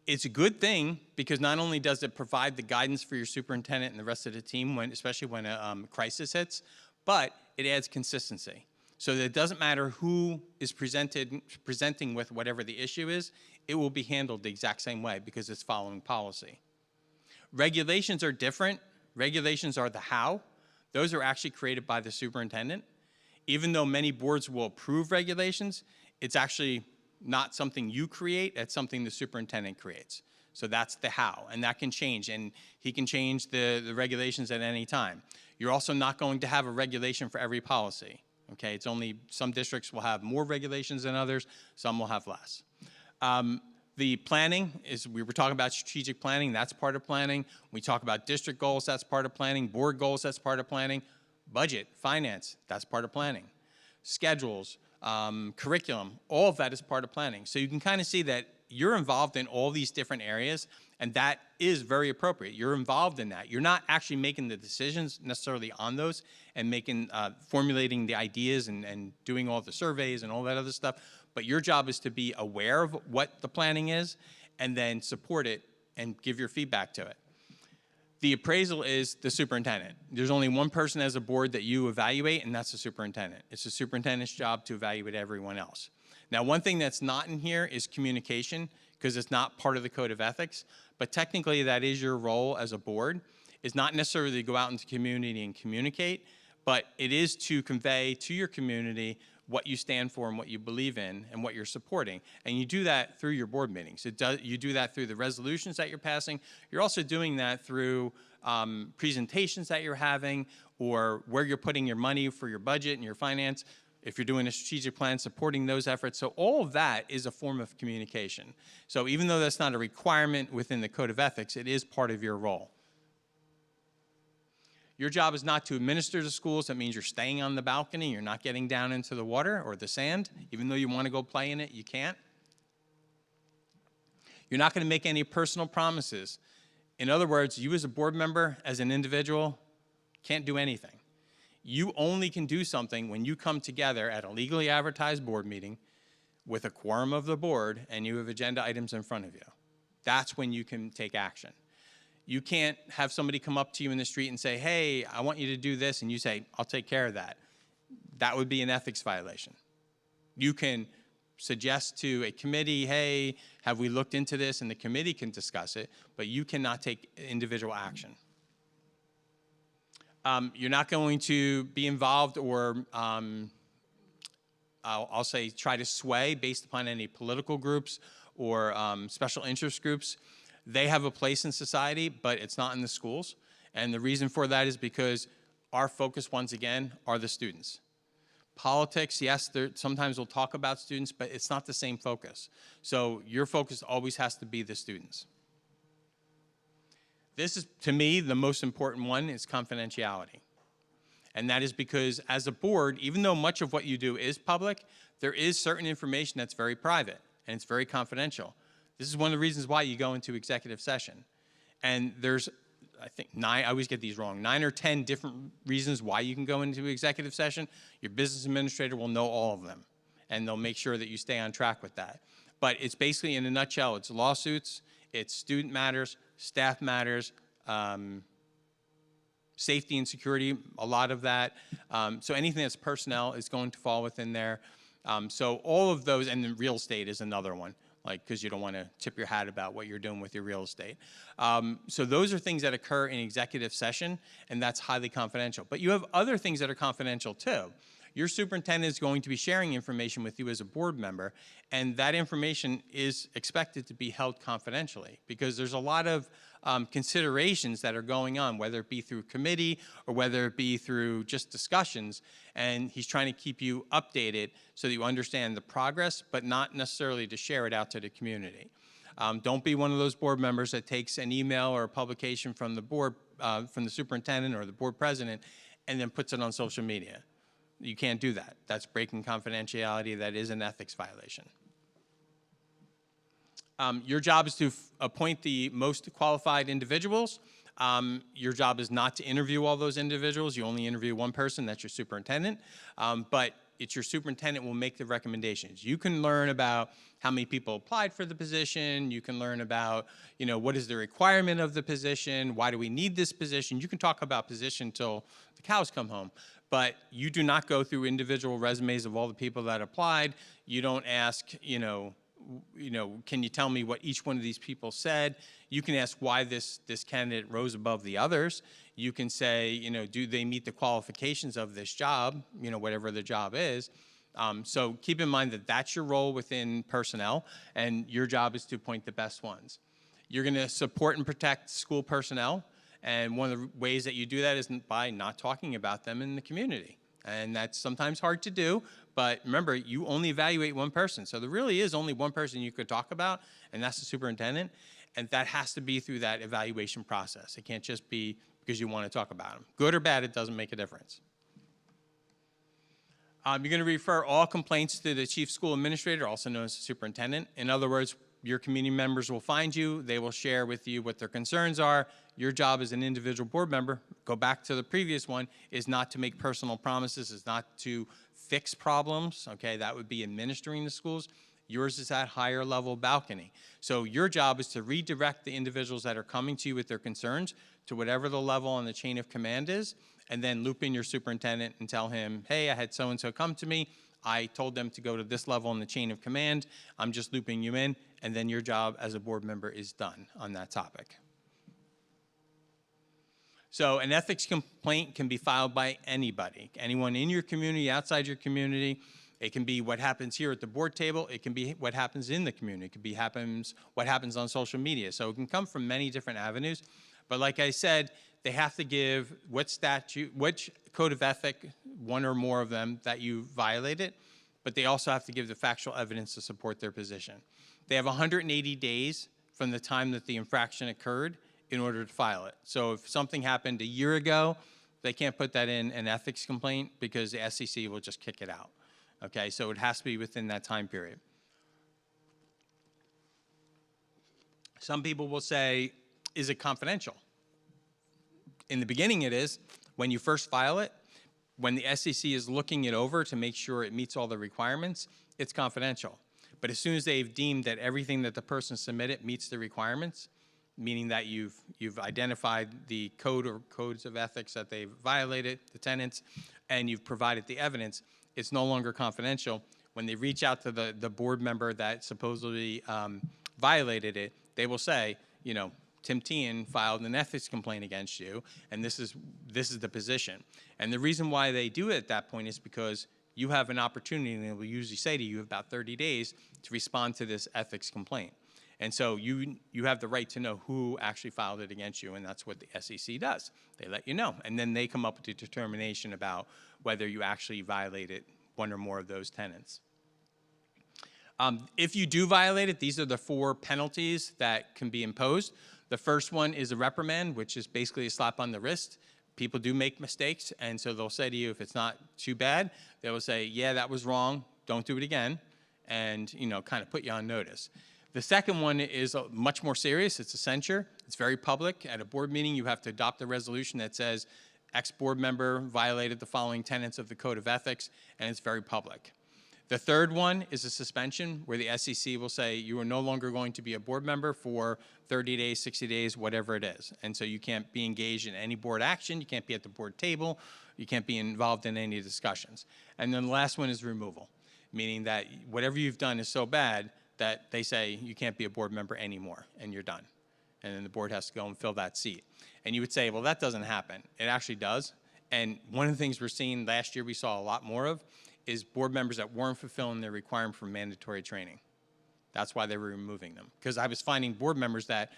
It's a good thing because not only does it provide the guidance for your superintendent and the rest of the team, especially when a crisis hits, but it adds consistency. So that it doesn't matter who is presenting with whatever the issue is, it will be handled the exact same way because it's following policy. Regulations are different. Regulations are the how. Those are actually created by the superintendent. Even though many boards will approve regulations, it's actually not something you create, it's something the superintendent creates. So that's the how, and that can change, and he can change the regulations at any time. You're also not going to have a regulation for every policy, okay? It's only, some districts will have more regulations than others, some will have less. The planning is, we were talking about strategic planning, that's part of planning. We talk about district goals, that's part of planning. Board goals, that's part of planning. Budget, finance, that's part of planning. Schedules, curriculum, all of that is part of planning. So you can kind of see that you're involved in all these different areas, and that is very appropriate. You're involved in that. You're not actually making the decisions necessarily on those and formulating the ideas and doing all the surveys and all that other stuff, but your job is to be aware of what the planning is and then support it and give your feedback to it. The appraisal is the superintendent. There's only one person as a board that you evaluate, and that's the superintendent. It's the superintendent's job to evaluate everyone else. Now, one thing that's not in here is communication, because it's not part of the Code of Ethics, but technically that is your role as a board. It's not necessarily to go out into the community and communicate, but it is to convey to your community what you stand for and what you believe in and what you're supporting. And you do that through your board meetings. You do that through the resolutions that you're passing. You're also doing that through presentations that you're having or where you're putting your money for your budget and your finance. if you're doing a strategic plan, supporting those efforts. So all of that is a form of communication. So even though that's not a requirement within the Code of Ethics, it is part of your role. Your job is not to administer the schools. That means you're staying on the balcony. You're not getting down into the water or the sand. Even though you want to go play in it, you can't. You're not going to make any personal promises. In other words, you as a board member, as an individual, can't do anything. You only can do something when you come together at a legally advertised board meeting with a quorum of the board and you have agenda items in front of you. That's when you can take action. You can't have somebody come up to you in the street and say, hey, I want you to do this, and you say, I'll take care of that. That would be an ethics violation. You can suggest to a committee, hey, have we looked into this, and the committee can discuss it, but you cannot take individual action. You're not going to be involved or I'll say try to sway based upon any political groups or special interest groups. They have a place in society, but it's not in the schools. And the reason for that is because our focus, once again, are the students. Politics, yes, sometimes we'll talk about students, but it's not the same focus. So your focus always has to be the students. This is, to me, the most important one is confidentiality. And that is because as a board, even though much of what you do is public, there is certain information that's very private and it's very confidential. This is one of the reasons why you go into executive session. And there's, I think, I always get these wrong, 9 or 10 different reasons why you can go into executive session. Your business administrator will know all of them, and they'll make sure that you stay on track with that. But it's basically, in a nutshell, it's lawsuits, it's student matters, staff matters, safety and security, a lot of that. So anything that's personnel is going to fall within there. So all of those, and then real estate is another one, like, because you don't want to tip your hat about what you're doing with your real estate. So those are things that occur in executive session, and that's highly confidential. But you have other things that are confidential too. Your superintendent is going to be sharing information with you as a board member, and that information is expected to be held confidentially because there's a lot of considerations that are going on, whether it be through committee or whether it be through just discussions, and he's trying to keep you updated so that you understand the progress, but not necessarily to share it out to the community. Don't be one of those board members that takes an email or a publication from the board, from the superintendent or the board president, and then puts it on social media. You can't do that. That's breaking confidentiality. That is an ethics violation. Your job is to appoint the most qualified individuals. Your job is not to interview all those individuals. You only interview one person, that's your superintendent. But it's your superintendent will make the recommendations. You can learn about how many people applied for the position. You can learn about, you know, what is the requirement of the position? Why do we need this position? You can talk about position till the cows come home. But you do not go through individual resumes of all the people that applied. You don't ask, can you tell me what each one of these people said? You can ask why this candidate rose above the others. You can say, do they meet the qualifications of this job, whatever the job is. So keep in mind that that's your role within personnel, and your job is to appoint the best ones. You're going to support and protect school personnel, and one of the ways that you do that is by not talking about them in the community. And that's sometimes hard to do, but remember, you only evaluate one person. So there really is only one person you could talk about, and that's the superintendent. And that has to be through that evaluation process. It can't just be because you want to talk about them. Good or bad, it doesn't make a difference. You're going to refer all complaints to the chief school administrator, also known as the superintendent. In other words, your community members will find you. They will share with you what their concerns are. Your job as an individual board member, go back to the previous one, is not to make personal promises, is not to fix problems, okay? That would be administering the schools. Yours is that higher level balcony. So your job is to redirect the individuals that are coming to you with their concerns to whatever the level on the chain of command is, and then loop in your superintendent and tell him, hey, I had so-and-so come to me. I told them to go to this level in the chain of command. I'm just looping you in, and then your job as a board member is done on that topic. So an ethics complaint can be filed by anybody, anyone in your community, outside your community. It can be what happens here at the board table. It can be what happens in the community. It can be what happens on social media. So it can come from many different avenues. But like I said, they have to give which code of ethic, one or more of them, that you violated, but they also have to give the factual evidence to support their position. They have 180 days from the time that the infraction occurred in order to file it. So if something happened a year ago, they can't put that in an ethics complaint because the SEC will just kick it out. Okay, so it has to be within that time period. Some people will say, is it confidential? In the beginning it is. When you first file it, when the SEC is looking it over to make sure it meets all the requirements, it's confidential. But as soon as they've deemed that everything that the person submitted meets the requirements, meaning that you've identified the code or codes of ethics that they've violated, the tenants, and you've provided the evidence, it's no longer confidential. When they reach out to the board member that supposedly violated it, they will say, you know, Tim Tian filed an ethics complaint against you, and this is the position. And the reason why they do it at that point is because you have an opportunity, and they will usually say to you, you have about 30 days to respond to this ethics complaint. And so you have the right to know who actually filed it against you, and that's what the SEC does. They let you know, and then they come up with a determination about whether you actually violated one or more of those tenants. If you do violate it, these are the 4 penalties that can be imposed. The first one is a reprimand, which is basically a slap on the wrist. People do make mistakes, and so they'll say to you, if it's not too bad, they will say, yeah, that was wrong, don't do it again, and kind of put you on notice. The second one is much more serious. It's a censure. It's very public. At a board meeting, you have to adopt a resolution that says X board member violated the following tenets of the Code of Ethics, and it's very public. The third one is a suspension, where the SEC will say you are no longer going to be a board member for 30 days, 60 days, whatever it is. And so you can't be engaged in any board action, you can't be at the board table, you can't be involved in any discussions. And then the last one is removal, meaning that whatever you've done is so bad that they say you can't be a board member anymore, and you're done. And then the board has to go and fill that seat. And you would say, well, that doesn't happen. It actually does. And one of the things we're seeing last year we saw a lot more of is board members that weren't fulfilling their requirement for mandatory training. That's why they were removing them. Because I was finding board members that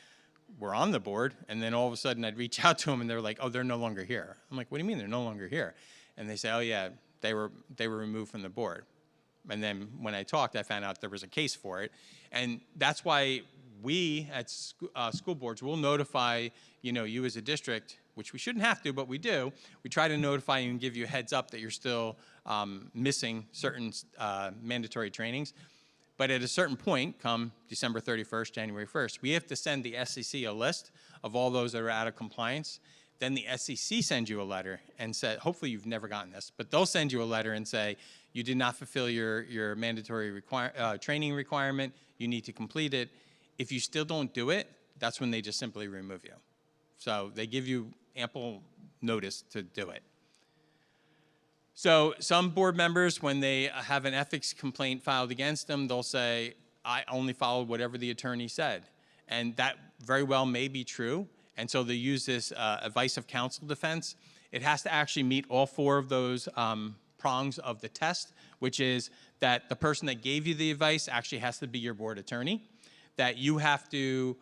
were on the board, and then all of a sudden I'd reach out to them and they're like, oh, they're no longer here. I'm like, what do you mean they're no longer here? And they say, oh yeah, they were removed from the board. And then when I talked, I found out there was a case for it. And that's why we at school boards will notify you as a district, which we shouldn't have to, but we do. We try to notify you and give you a heads up that you're still missing certain mandatory trainings. But at a certain point, come December 31st, January 1st, we have to send the SEC a list of all those that are out of compliance. Then the SEC sends you a letter and said, hopefully you've never gotten this, but they'll send you a letter and say, you did not fulfill your mandatory training requirement, you need to complete it. If you still don't do it, that's when they just simply remove you. So they give you ample notice to do it. So some board members, when they have an ethics complaint filed against them, they'll say, I only followed whatever the attorney said. And that very well may be true. And so they use this advice of counsel defense. It has to actually meet all 4 of those prongs of the test, which is that the person that gave you the advice actually has to be your board attorney, that you have to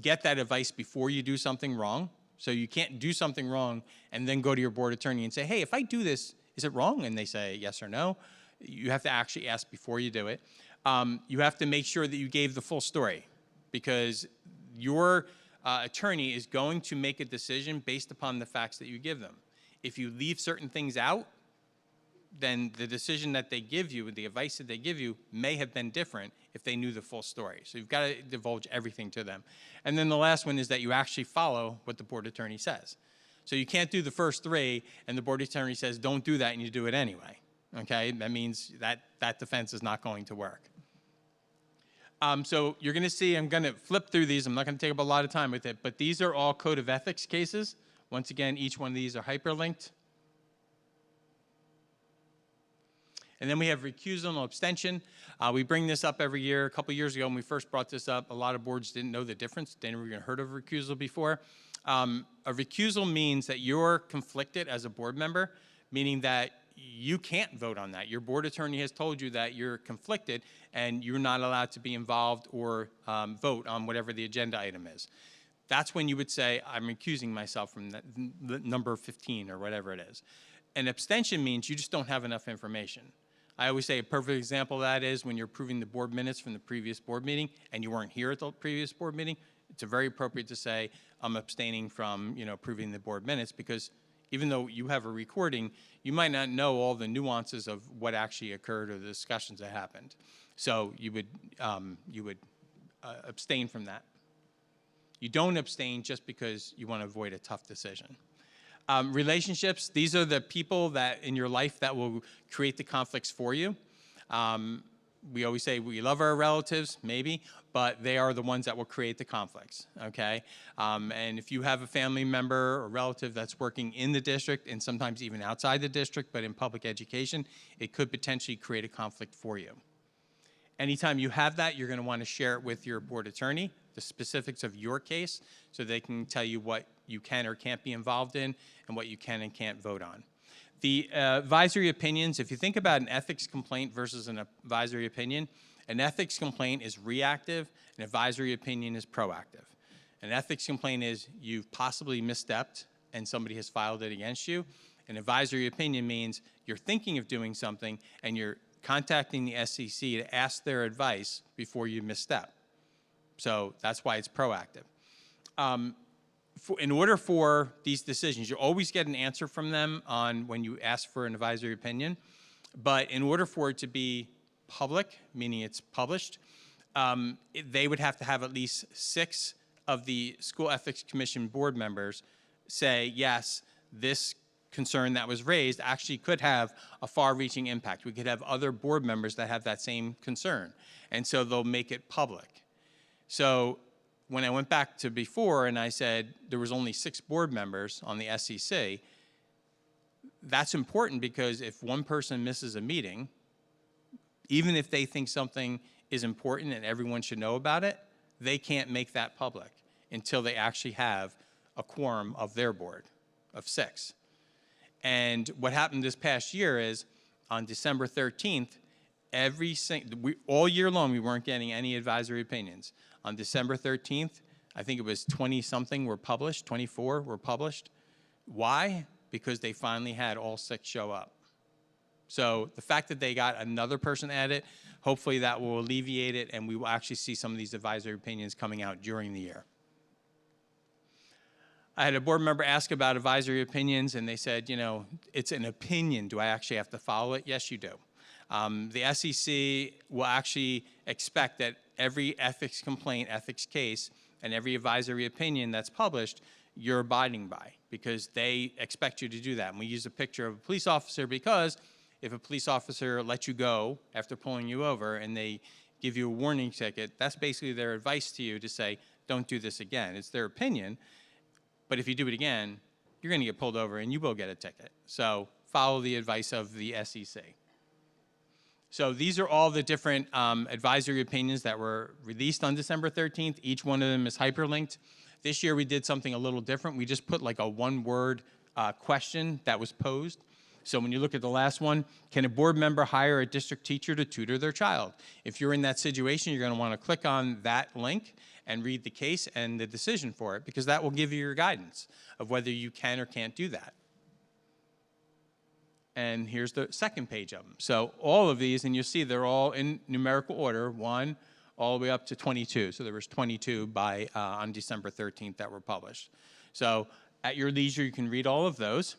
get that advice before you do something wrong. So you can't do something wrong and then go to your board attorney and say, hey, if I do this, is it wrong? And they say yes or no. You have to actually ask before you do it. You have to make sure that you gave the full story, because your attorney is going to make a decision based upon the facts that you give them. If you leave certain things out, then the decision that they give you, the advice that they give you, may have been different if they knew the full story. So you've got to divulge everything to them. And then the last one is that you actually follow what the board attorney says. So you can't do the first 3, and the board attorney says, don't do that, and you do it anyway. Okay? That means that defense is not going to work. So you're going to see, I'm going to flip through these. I'm not going to take up a lot of time with it, but these are all Code of Ethics cases. Once again, each one of these are hyperlinked. And then we have recusal and abstention. We bring this up every year. A couple years ago when we first brought this up, a lot of boards didn't know the difference. They never even heard of recusal before. A recusal means that you're conflicted as a board member, meaning that you can't vote on that. Your board attorney has told you that you're conflicted and you're not allowed to be involved or vote on whatever the agenda item is. That's when you would say, I'm recusing myself from that, the number 15 or whatever it is. An abstention means you just don't have enough information. I always say a perfect example of that is when you're approving the board minutes from the previous board meeting and you weren't here at the previous board meeting, it's very appropriate to say, I'm abstaining from, approving the board minutes, because even though you have a recording, you might not know all the nuances of what actually occurred or the discussions that happened. So you would abstain from that. You don't abstain just because you want to avoid a tough decision. Relationships, these are the people that in your life that will create the conflicts for you. We always say we love our relatives, maybe, but they are the ones that will create the conflicts, okay? And if you have a family member or relative that's working in the district and sometimes even outside the district, but in public education, it could potentially create a conflict for you. Anytime you have that, you're going to want to share it with your board attorney, the specifics of your case, so they can tell you what you can or can't be involved in and what you can and can't vote on. The advisory opinions, if you think about an ethics complaint versus an advisory opinion, an ethics complaint is reactive, an advisory opinion is proactive. An ethics complaint is you've possibly misstepped and somebody has filed it against you. An advisory opinion means you're thinking of doing something and you're contacting the SEC to ask their advice before you misstep. So that's why it's proactive. In order for these decisions, you always get an answer from them on when you ask for an advisory opinion, but in order for it to be public, meaning it's published, they would have to have at least 6 of the School Ethics Commission board members say, yes, this concern that was raised actually could have a far-reaching impact. We could have other board members that have that same concern, and so they'll make it public. So when I went back to before and I said there was only 6 board members on the SEC, that's important because if one person misses a meeting, even if they think something is important and everyone should know about it, they can't make that public until they actually have a quorum of their board of 6. And what happened this past year is on December 13th, all year long we weren't getting any advisory opinions. On December 13th, I think it was 20-something were published, 24 were published. Why? Because they finally had all 6 show up. So the fact that they got another person at it, hopefully that will alleviate it and we will actually see some of these advisory opinions coming out during the year. I had a board member ask about advisory opinions and they said, it's an opinion. Do I actually have to follow it? Yes, you do. The SEC will actually expect that every ethics complaint, ethics case, and every advisory opinion that's published, you're abiding by, because they expect you to do that. And we use a picture of a police officer because if a police officer lets you go after pulling you over and they give you a warning ticket, that's basically their advice to you to say, don't do this again. It's their opinion, but if you do it again, you're going to get pulled over and you will get a ticket. So follow the advice of the SEC. So these are all the different advisory opinions that were released on December 13th. Each one of them is hyperlinked. This year we did something a little different. We just put like a one-word question that was posed. So when you look at the last one, can a board member hire a district teacher to tutor their child? If you're in that situation, you're going to want to click on that link and read the case and the decision for it, because that will give you your guidance of whether you can or can't do that. And here's the second page of them. So all of these, and you'll see they're all in numerical order, 1 all the way up to 22. So there was 22 on December 13th that were published. So at your leisure, you can read all of those.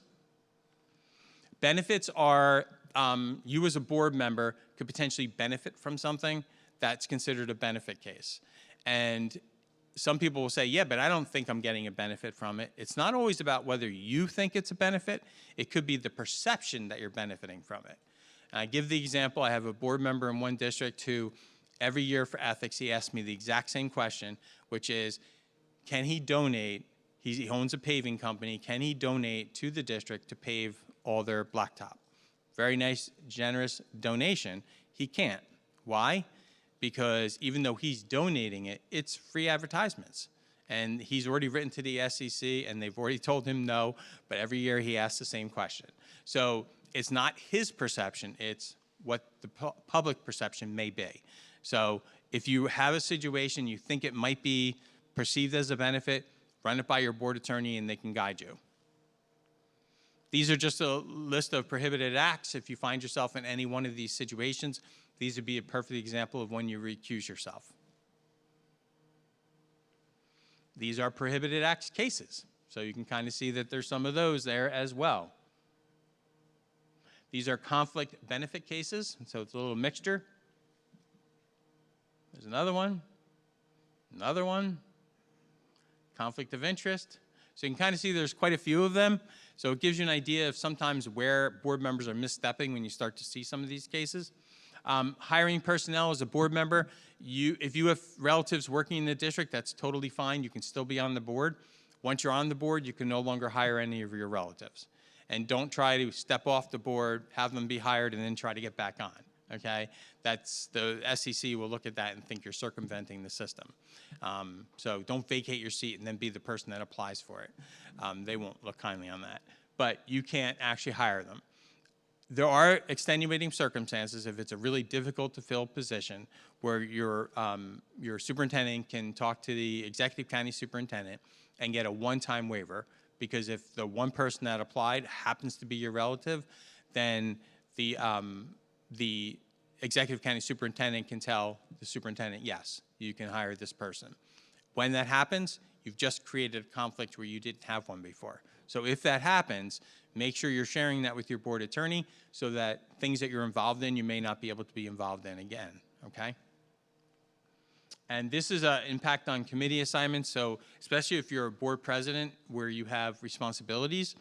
Benefits are you as a board member could potentially benefit from something that's considered a benefit case. And some people will say, yeah, but I don't think I'm getting a benefit from it. It's not always about whether you think it's a benefit. It could be the perception that you're benefiting from it. And I give the example, I have a board member in one district who every year for ethics, he asks me the exact same question, which is, can he donate, he owns a paving company, can he donate to the district to pave all their blacktop? Very nice, generous donation. He can't. Why? Because even though he's donating it, it's free advertisements. And he's already written to the SEC, and they've already told him no, but every year he asks the same question. So it's not his perception, it's what the public perception may be. So if you have a situation, you think it might be perceived as a benefit, run it by your board attorney and they can guide you. These are just a list of prohibited acts. If you find yourself in any one of these situations, these would be a perfect example of when you recuse yourself. These are prohibited acts cases. So you can kind of see that there's some of those there as well. These are conflict benefit cases, so it's a little mixture. There's another one, conflict of interest. So you can kind of see there's quite a few of them. So it gives you an idea of sometimes where board members are misstepping when you start to see some of these cases. Hiring personnel as a board member, if you have relatives working in the district, that's totally fine. You can still be on the board. Once you're on the board, you can no longer hire any of your relatives. And don't try to step off the board, have them be hired, and then try to get back on, okay? That's, the SEC will look at that and think you're circumventing the system. So don't vacate your seat and then be the person that applies for it. They won't look kindly on that. But you can't actually hire them. There are extenuating circumstances if it's a really difficult to fill position where your superintendent can talk to the executive county superintendent and get a one-time waiver, because if the one person that applied happens to be your relative, then the executive county superintendent can tell the superintendent, yes, you can hire this person. When that happens, you've just created a conflict where you didn't have one before. So if that happens, make sure you're sharing that with your board attorney so that things that you're involved in, you may not be able to be involved in again, okay? And this is an impact on committee assignments. So especially if you're a board president where you have responsibilities,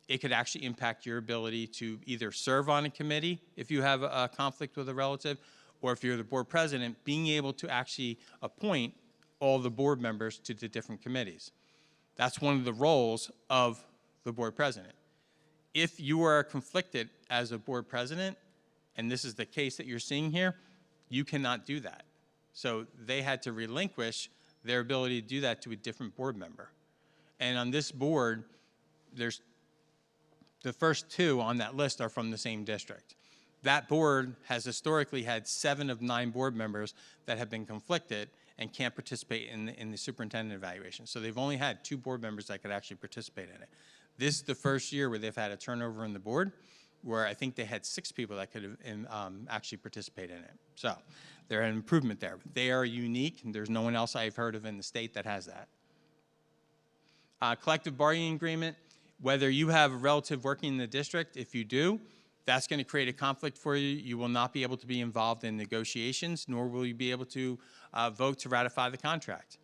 it could actually impact your ability to either serve on a committee if you have a conflict with a relative, or if you're the board president, being able to actually appoint all the board members to the different committees. That's one of the roles of the board president. If you are conflicted as a board president, and this is the case that you're seeing here, you cannot do that. So they had to relinquish their ability to do that to a different board member. And on this board, there's the first two on that list are from the same district. That board has historically had 7 of 9 board members that have been conflicted and can't participate in the superintendent evaluation. So they've only had 2 board members that could actually participate in it. This is the first year where they've had a turnover in the board, where I think they had 6 people that could actually participate in it. So there's an improvement there. They are unique, and there's no one else I've heard of in the state that has that. Collective bargaining agreement, whether you have a relative working in the district, if you do, that's going to create a conflict for you. You will not be able to be involved in negotiations, nor will you be able to vote to ratify the contract.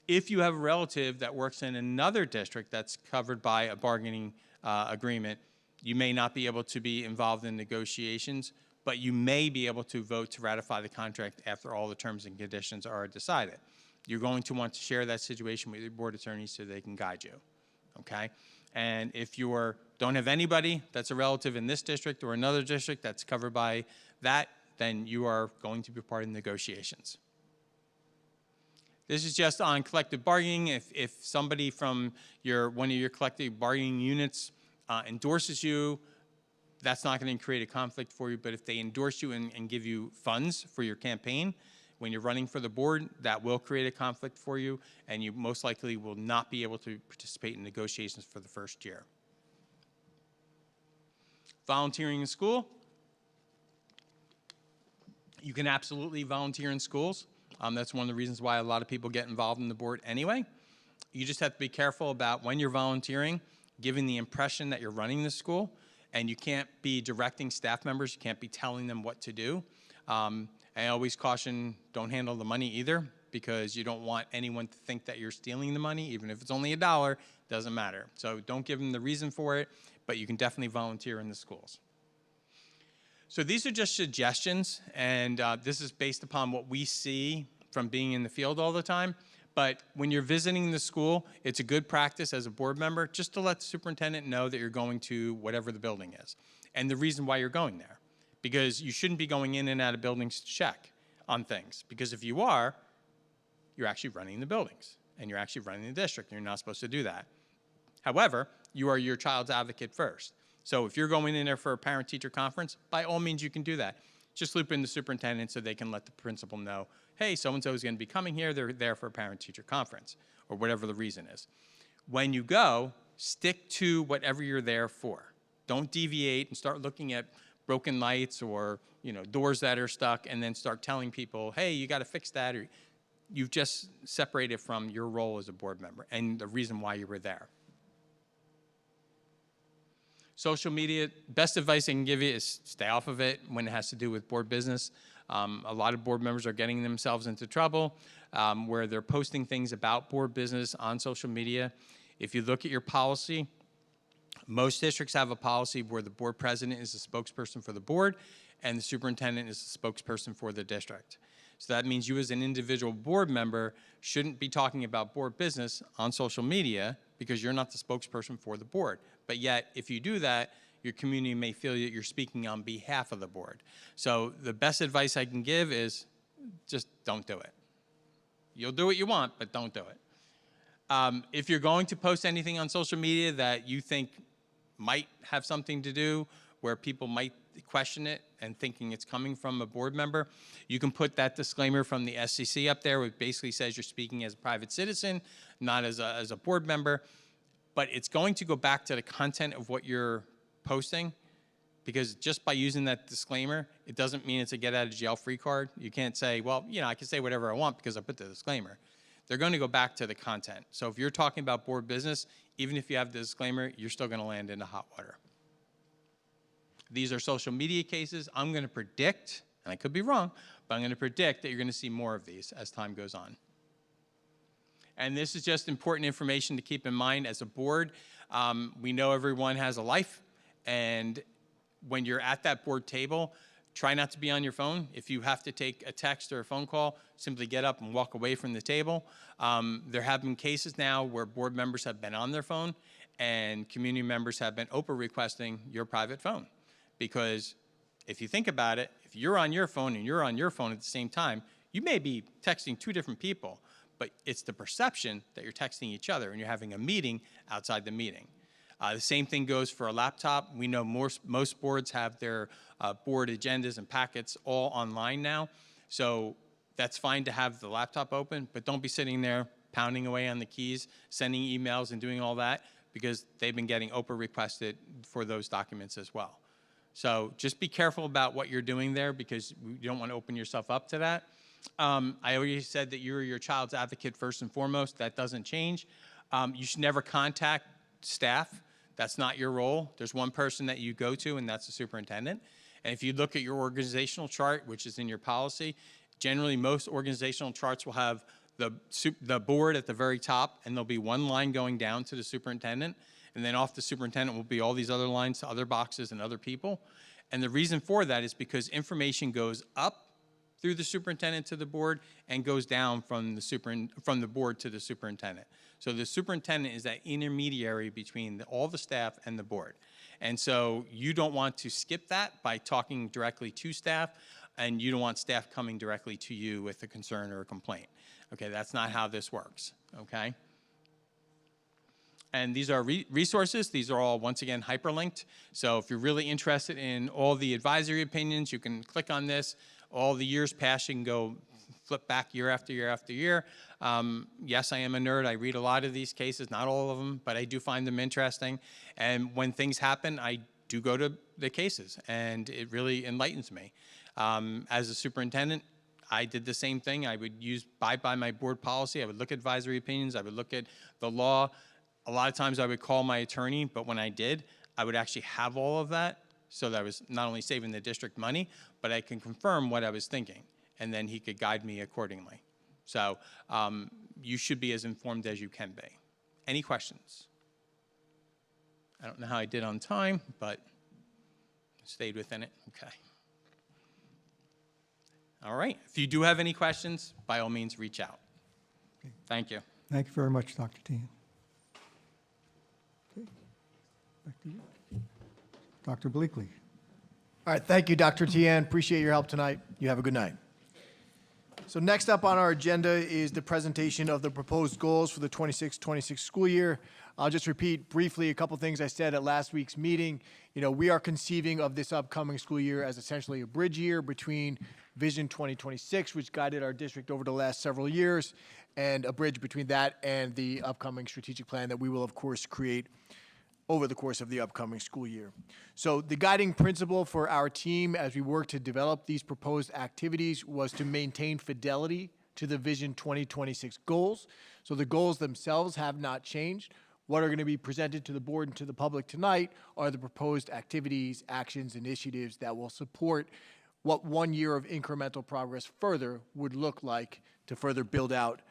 If you have a relative that works in another district that's covered by a bargaining agreement, you may not be able to be involved in negotiations, but you may be able to vote to ratify the contract after all the terms and conditions are decided. You're going to want to share that situation with your board attorney so they can guide you, okay? And if you don't have anybody that's a relative in this district or another district that's covered by that, then you are going to be part of the negotiations. This is just on collective bargaining. If somebody from one of your collective bargaining units endorses you, that's not going to create a conflict for you. But if they endorse you and give you funds for your campaign when you're running for the board, that will create a conflict for you, and you most likely will not be able to participate in negotiations for the first year. Volunteering in school. You can absolutely volunteer in schools. That's one of the reasons why a lot of people get involved in the board anyway. You just have to be careful about when you're volunteering, giving the impression that you're running the school, and you can't be directing staff members. You can't be telling them what to do. I always caution, don't handle the money either, because you don't want anyone to think that you're stealing the money. Even if it's only $1, doesn't matter. So don't give them the reason for it, but you can definitely volunteer in the schools. So these are just suggestions, and this is based upon what we see from being in the field all the time. But when you're visiting the school, it's a good practice as a board member just to let the superintendent know that you're going to whatever the building is and the reason why you're going there. Because you shouldn't be going in and out of buildings to check on things. Because if you are, you're actually running the buildings and you're actually running the district and you're not supposed to do that. However, you are your child's advocate first. So if you're going in there for a parent-teacher conference, by all means you can do that. Just loop in the superintendent so they can let the principal know, hey, so-and-so is going to be coming here. They're there for a parent-teacher conference, or whatever the reason is. When you go, stick to whatever you're there for. Don't deviate and start looking at broken lights or doors that are stuck and then start telling people, hey, you got to fix that. Or you've just separated from your role as a board member and the reason why you were there. Social media, best advice I can give you is stay off of it when it has to do with board business. A lot of board members are getting themselves into trouble where they're posting things about board business on social media. If you look at your policy, most districts have a policy where the board president is the spokesperson for the board and the superintendent is the spokesperson for the district. So that means you as an individual board member shouldn't be talking about board business on social media because you're not the spokesperson for the board. But yet, if you do that, your community may feel that you're speaking on behalf of the board. So the best advice I can give is just don't do it. You'll do what you want, but don't do it. If you're going to post anything on social media that you think might have something to do where people might question it and thinking it's coming from a board member, you can put that disclaimer from the SEC up there, which basically says you're speaking as a private citizen, not as a board member. But it's going to go back to the content of what you're posting, because just by using that disclaimer, it doesn't mean it's a get out of jail free card. You can't say, well, I can say whatever I want because I put the disclaimer. They're going to go back to the content. So if you're talking about board business, even if you have the disclaimer, you're still going to land into hot water. These are social media cases. I'm going to predict, and I could be wrong, but I'm going to predict that you're going to see more of these as time goes on. And this is just important information to keep in mind as a board. We know everyone has a life, and when you're at that board table, try not to be on your phone. If you have to take a text or a phone call, simply get up and walk away from the table. There have been cases now where board members have been on their phone and community members have been Oprah requesting your private phone. Because if you think about it, if you're on your phone and you're on your phone at the same time, you may be texting two different people, but it's the perception that you're texting each other and you're having a meeting outside the meeting. The same thing goes for a laptop. We know most boards have their board agendas and packets all online now. So that's fine to have the laptop open, but don't be sitting there pounding away on the keys, sending emails and doing all that, because they've been getting Oprah requested for those documents as well. So just be careful about what you're doing there because you don't want to open yourself up to that. I already said that you're your child's advocate first and foremost. That doesn't change. You should never contact staff. That's not your role. There's one person that you go to, and that's the superintendent. And if you look at your organizational chart, which is in your policy, generally most organizational charts will have the board at the very top, and there'll be one line going down to the superintendent, and then off the superintendent will be all these other lines to other boxes and other people. And the reason for that is because information goes up through the superintendent to the board and goes down from the board to the superintendent. So the superintendent is that intermediary between all the staff and the board. And so you don't want to skip that by talking directly to staff, and you don't want staff coming directly to you with a concern or a complaint. Okay, that's not how this works, okay? And these are resources. These are all, once again, hyperlinked. So if you're really interested in all the advisory opinions, you can click on this. All the years past, you can go flip back year after year after year. Yes, I am a nerd. I read a lot of these cases, not all of them, but I do find them interesting. And when things happen, I do go to the cases, and it really enlightens me. As a superintendent, I did the same thing. I would abide by my board policy. I would look at advisory opinions. I would look at the law. A lot of times I would call my attorney, but when I did, I would actually have all of that so that I was not only saving the district money, but I can confirm what I was thinking, and then he could guide me accordingly. So you should be as informed as you can be. Any questions? I don't know how I did on time, but stayed within it. Okay. All right. If you do have any questions, by all means, reach out. Okay. Thank you. Thank you very much, Dr. Tian. Okay. Back to you. Dr. Bleakley. All right, thank you, Dr. Tian. Appreciate your help tonight. You have a good night. So next up on our agenda is the presentation of the proposed goals for the 26-26 school year. I'll just repeat briefly a couple things I said at last week's meeting. We are conceiving of this upcoming school year as essentially a bridge year between Vision 2026, which guided our district over the last several years, and a bridge between that and the upcoming strategic plan that we will, of course, create over the course of the upcoming school year. So the guiding principle for our team as we work to develop these proposed activities was to maintain fidelity to the Vision 2026 goals. So the goals themselves have not changed. What are going to be presented to the board and to the public tonight are the proposed activities, actions, initiatives that will support what 1 year of incremental progress further would look like to further build out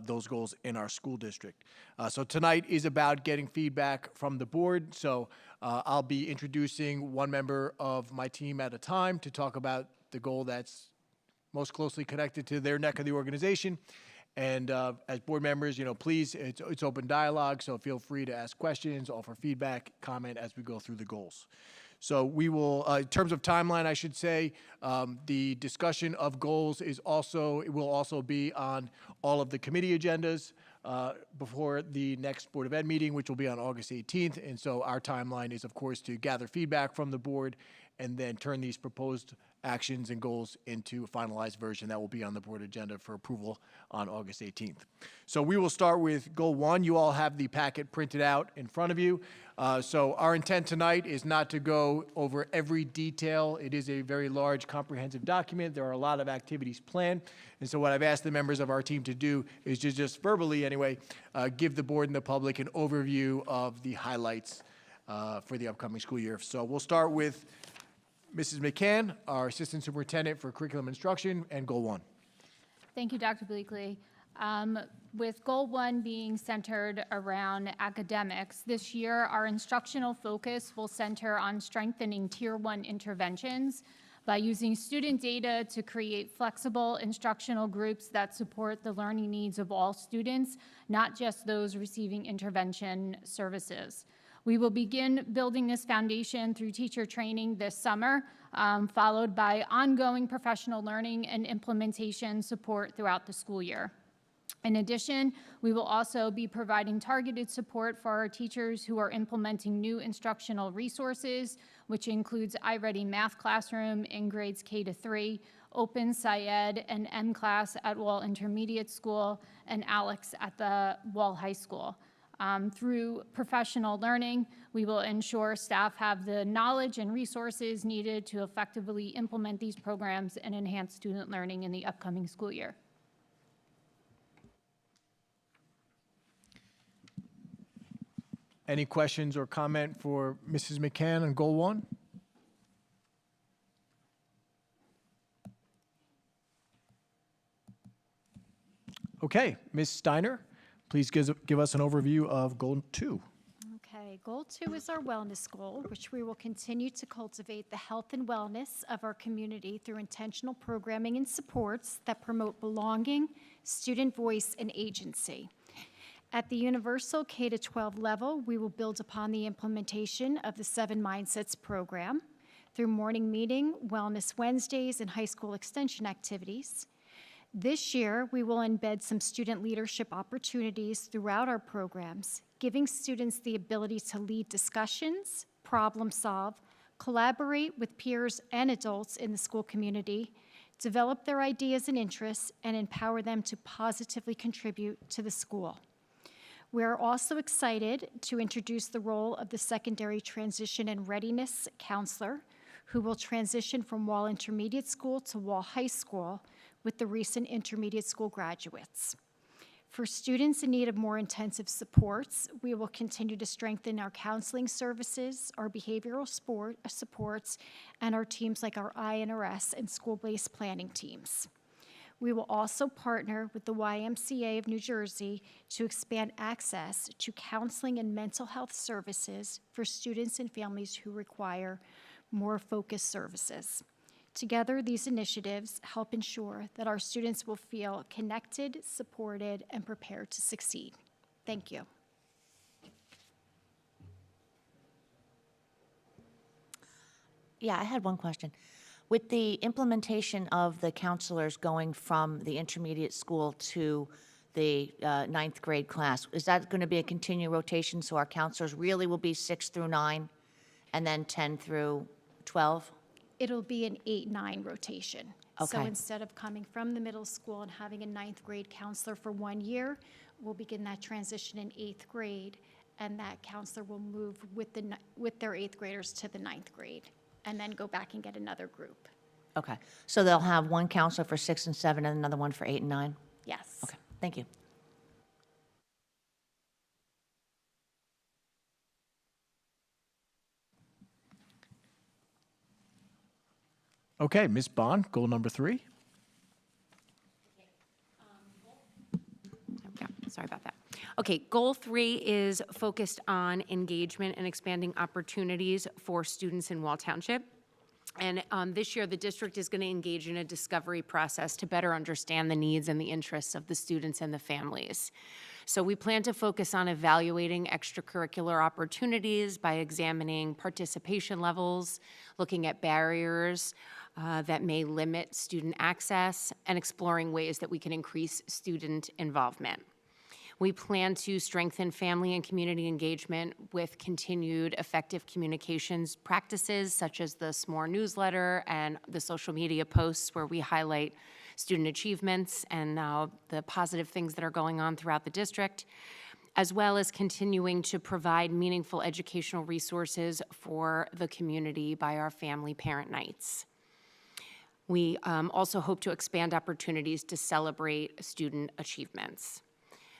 those goals in our school district. So tonight is about getting feedback from the board. So I'll be introducing one member of my team at a time to talk about the goal that's most closely connected to their neck of the organization. And as board members, please, it's open dialogue, so feel free to ask questions, offer feedback, comment as we go through the goals. So we will, in terms of timeline, I should say, the discussion of goals it will also be on all of the committee agendas before the next Board of Ed meeting, which will be on August 18th. And so our timeline is, of course, to gather feedback from the board and then turn these proposed actions and goals into a finalized version that will be on the board agenda for approval on August 18th. So we will start with goal 1. You all have the packet printed out in front of you. So our intent tonight is not to go over every detail. It is a very large, comprehensive document. There are a lot of activities planned. And so what I've asked the members of our team to do is to just verbally, anyway, give the board and the public an overview of the highlights for the upcoming school year. So we'll start with Mrs. McCann, our Assistant Superintendent for Curriculum Instruction, and Goal 1. Thank you, Dr. Bleakley. With Goal 1 being centered around academics, this year our instructional focus will center on strengthening Tier 1 interventions by using student data to create flexible instructional groups that support the learning needs of all students, not just those receiving intervention services. We will begin building this foundation through teacher training this summer, followed by ongoing professional learning and implementation support throughout the school year. In addition, we will also be providing targeted support for our teachers who are implementing new instructional resources, which includes iReady Math Classroom in grades K to 3, Open SciEd and M-Class at Wall Intermediate School, and Alex at the Wall High School. Through professional learning, we will ensure staff have the knowledge and resources needed to effectively implement these programs and enhance student learning in the upcoming school year. Any questions or comment for Mrs. McCann on Goal 1? Okay, Ms. Steiner, please give us an overview of Goal 2. Okay, Goal 2 is our wellness goal, which we will continue to cultivate the health and wellness of our community through intentional programming and supports that promote belonging, student voice, and agency. At the universal K-12 level, we will build upon the implementation of the 7 Mindsets program through morning meeting, Wellness Wednesdays, and high school extension activities. This year, we will embed some student leadership opportunities throughout our programs, giving students the ability to lead discussions, problem solve, collaborate with peers and adults in the school community, develop their ideas and interests, and empower them to positively contribute to the school. We are also excited to introduce the role of the Secondary Transition and Readiness Counselor, who will transition from Wall Intermediate School to Wall High School with the recent intermediate school graduates. For students in need of more intensive supports, we will continue to strengthen our counseling services, our behavioral supports, and our teams like our INRS and school-based planning teams. We will also partner with the YMCA of New Jersey to expand access to counseling and mental health services for students and families who require more focused services. Together, these initiatives help ensure that our students will feel connected, supported, and prepared to succeed. Thank you. Yeah, I had one question. With the implementation of the counselors going from the intermediate school to the ninth grade class, is that going to be a continued rotation, so our counselors really will be 6 through 9, and then 10 through 12? It'll be an 8-9 rotation. So Okay. instead of coming from the middle school and having a ninth grade counselor for 1 year, we'll begin that transition in 8th grade, and that counselor will move with their 8th graders to the ninth grade, and then go back and get another group. Okay, so they'll have one counselor for 6 and 7 and another one for 8 and 9? Yes. Okay, thank you. Okay, Ms. Bond, goal number 3. Yeah, sorry about that. Okay, goal 3 is focused on engagement and expanding opportunities for students in Wall Township. And this year, the district is going to engage in a discovery process to better understand the needs and the interests of the students and the families. So we plan to focus on evaluating extracurricular opportunities by examining participation levels, looking at barriers that may limit student access, and exploring ways that we can increase student involvement. We plan to strengthen family and community engagement with continued effective communications practices such as the SMORE newsletter and the social media posts where we highlight student achievements and the positive things that are going on throughout the district, as well as continuing to provide meaningful educational resources for the community by our family parent nights. We also hope to expand opportunities to celebrate student achievements.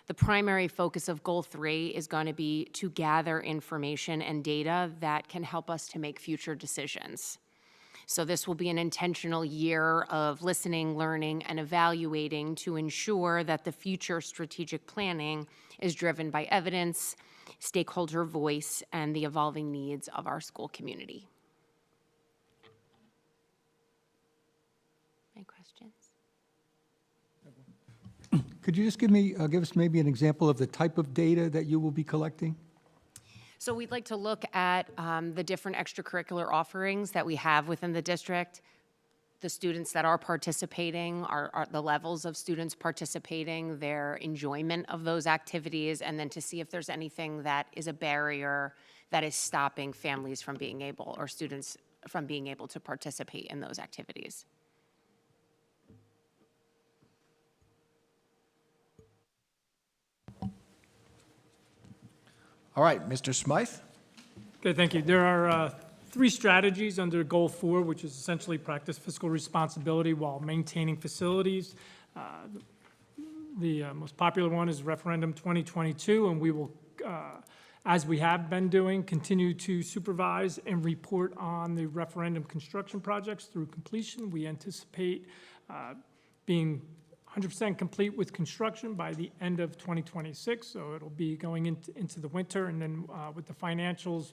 The primary focus of Goal 3 is going to be to gather information and data that can help us to make future decisions. So this will be an intentional year of listening, learning, and evaluating to ensure that the future strategic planning is driven by evidence, stakeholder voice, and the evolving needs of our school community. Any questions? Could you just give us maybe an example of the type of data that you will be collecting? So we'd like to look at the different extracurricular offerings that we have within the district, the students that are participating, the levels of students participating, their enjoyment of those activities, and then to see if there's anything that is a barrier that is stopping families from being able, or students from being able to participate in those activities. All right, Mr. Smythe? Okay, thank you. There are 3 strategies under Goal 4, which is essentially practice fiscal responsibility while maintaining facilities. The most popular one is Referendum 2022, and we will, as we have been doing, continue to supervise and report on the referendum construction projects through completion. We anticipate being 100% complete with construction by the end of 2026, so it'll be going into the winter, and then with the financials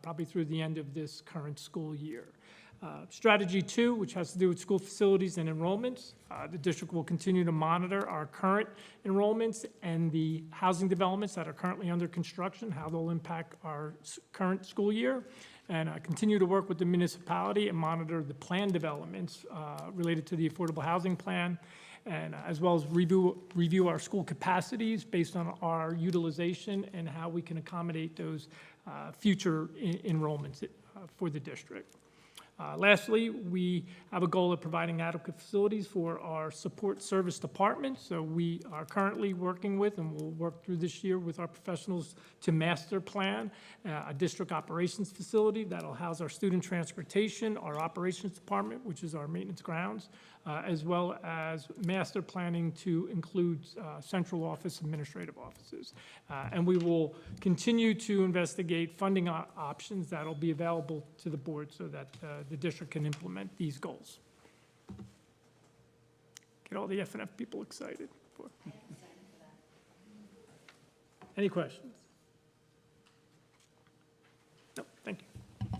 probably through the end of this current school year. Strategy 2, which has to do with school facilities and enrollments. The district will continue to monitor our current enrollments and the housing developments that are currently under construction, how they'll impact our current school year, and continue to work with the municipality and monitor the plan developments related to the affordable housing plan, and as well as review our school capacities based on our utilization and how we can accommodate those future enrollments for the district. Lastly, we have a goal of providing adequate facilities for our support service department. So we are currently working with, and we'll work through this year with our professionals to master plan a district operations facility that'll house our student transportation, our operations department, which is our maintenance grounds, as well as master planning to include central office administrative offices. And we will continue to investigate funding options that'll be available to the board so that the district can implement these goals. Get all the FNF people excited. Any questions? No, thank you.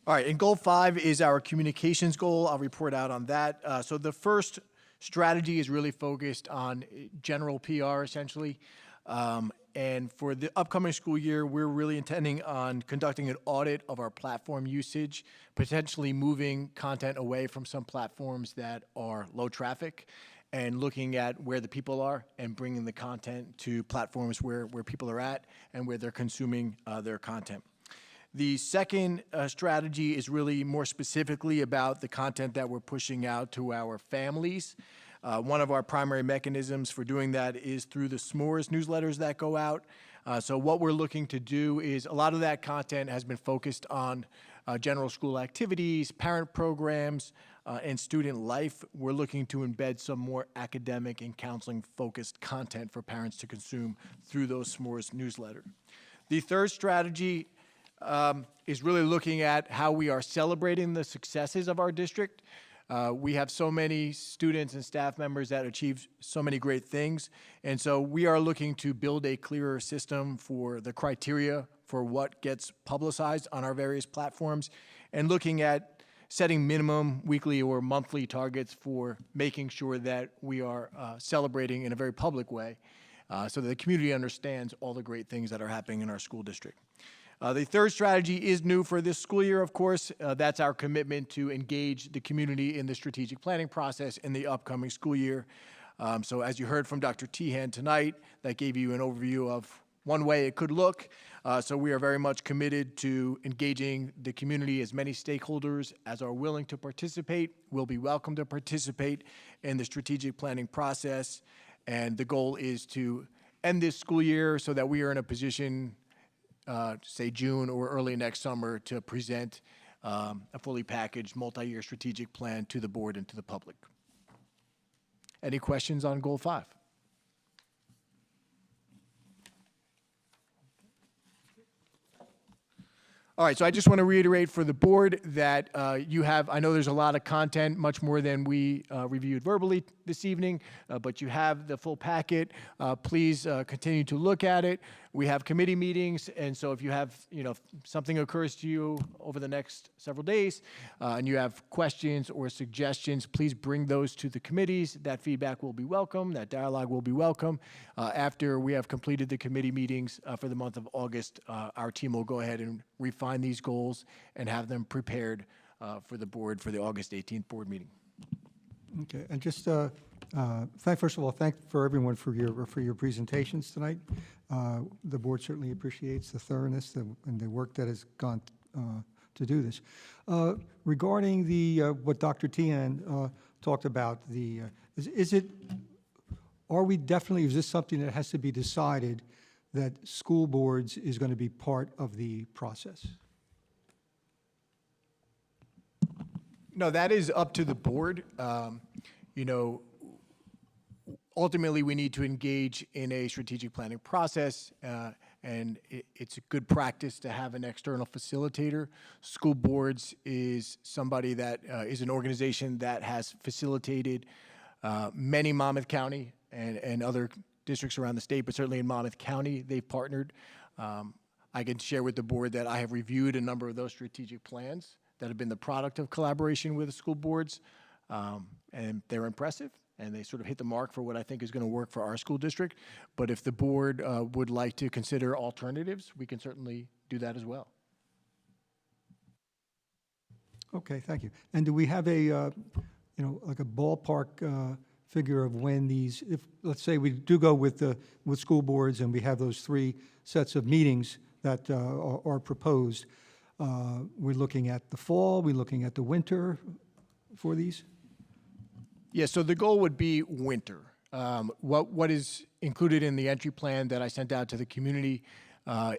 All right, and Goal 5 is our communications goal. I'll report out on that. So the first strategy is really focused on general PR, essentially. And for the upcoming school year, we're really intending on conducting an audit of our platform usage, potentially moving content away from some platforms that are low traffic, and looking at where the people are and bringing the content to platforms where people are at and where they're consuming their content. The second strategy is really more specifically about the content that we're pushing out to our families. One of our primary mechanisms for doing that is through the S'mores newsletters that go out. So what we're looking to do is a lot of that content has been focused on general school activities, parent programs, and student life. We're looking to embed some more academic and counseling-focused content for parents to consume through those S'mores newsletter. The third strategy is really looking at how we are celebrating the successes of our district. We have so many students and staff members that achieve so many great things, and so we are looking to build a clearer system for the criteria for what gets publicized on our various platforms, and looking at setting minimum weekly or monthly targets for making sure that we are celebrating in a very public way so that the community understands all the great things that are happening in our school district. The third strategy is new for this school year, of course. That's our commitment to engage the community in the strategic planning process in the upcoming school year. So as you heard from Dr. Tehan tonight, that gave you an overview of one way it could look. So we are very much committed to engaging the community. As many stakeholders as are willing to participate will be welcome to participate in the strategic planning process. And the goal is to end this school year so that we are in a position say June or early next summer, to present a fully packaged multi-year strategic plan to the board and to the public. Any questions on Goal 5? All right, so I just want to reiterate for the board that you have, I know there's a lot of content, much more than we reviewed verbally this evening, but you have the full packet. Please continue to look at it. We have committee meetings, and so if you have, if something occurs to you over the next several days, and you have questions or suggestions, please bring those to the committees. That feedback will be welcome. That dialogue will be welcome. After we have completed the committee meetings for the month of August, our team will go ahead and refine these goals and have them prepared for the board for the August 18th board meeting. Okay, and just first of all, thank for everyone for your presentations tonight. The board certainly appreciates the thoroughness and the work that has gone to do this. Regarding the what Dr. Tehan talked about, is this something that has to be decided that school boards is going to be part of the process? No, that is up to the board. Ultimately, we need to engage in a strategic planning process, and it's a good practice to have an external facilitator. School boards is somebody that is an organization that has facilitated many Monmouth County and other districts around the state, but certainly in Monmouth County, they've partnered. I can share with the board that I have reviewed a number of those strategic plans that have been the product of collaboration with the school boards, and they're impressive, and they sort of hit the mark for what I think is going to work for our school district. But if the board would like to consider alternatives, we can certainly do that as well. Okay, thank you. And do we have a, like a ballpark figure of when these, if, let's say we do go with school boards and we have those 3 sets of meetings that are proposed, we're looking at the fall, we're looking at the winter for these? Yeah, so the goal would be winter. What is included in the entry plan that I sent out to the community,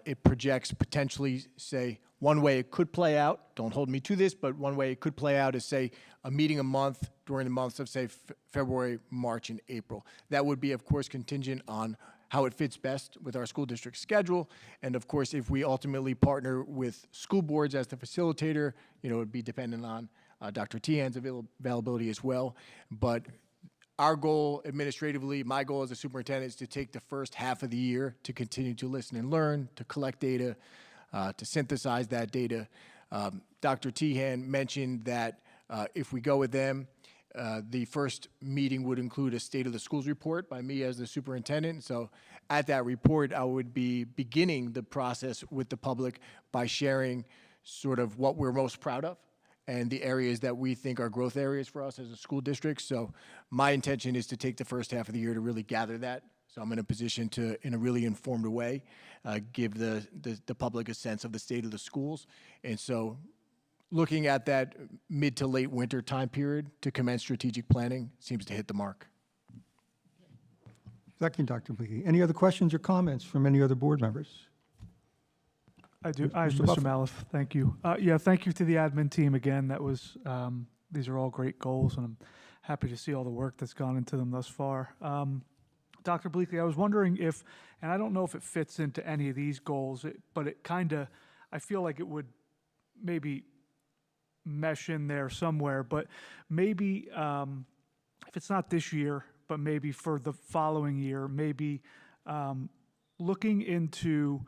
it projects potentially, say, one way it could play out, don't hold me to this, but one way it could play out is, say, a meeting a month during the months of, say, February, March, and April. That would be, of course, contingent on how it fits best with our school district schedule. And of course, if we ultimately partner with school boards as the facilitator, it would be dependent on Dr. Tehan's availability as well. But our goal administratively, my goal as a superintendent, is to take the first half of the year to continue to listen and learn, to collect data, to synthesize that data. Dr. Tehan mentioned that if we go with them, the first meeting would include a State of the Schools report by me as the superintendent. So at that report, I would be beginning the process with the public by sharing sort of what we're most proud of and the areas that we think are growth areas for us as a school district. So my intention is to take the first half of the year to really gather that. So I'm in a position to, in a really informed way, give the public a sense of the state of the schools. And so looking at that mid to late winter time period to commence strategic planning seems to hit the mark. Thank you, Dr. Bleakley. Any other questions or comments from any other board members? I do. I, Mr. Mr. Buffett. Maliff, thank you. Yeah, thank you to the admin team again. That was, these are all great goals, and I'm happy to see all the work that's gone into them thus far. Dr. Bleakley, I was wondering if, and I don't know if it fits into any of these goals, but it kind of, I feel like it would maybe mesh in there somewhere, but maybe if it's not this year, but maybe for the following year, maybe looking into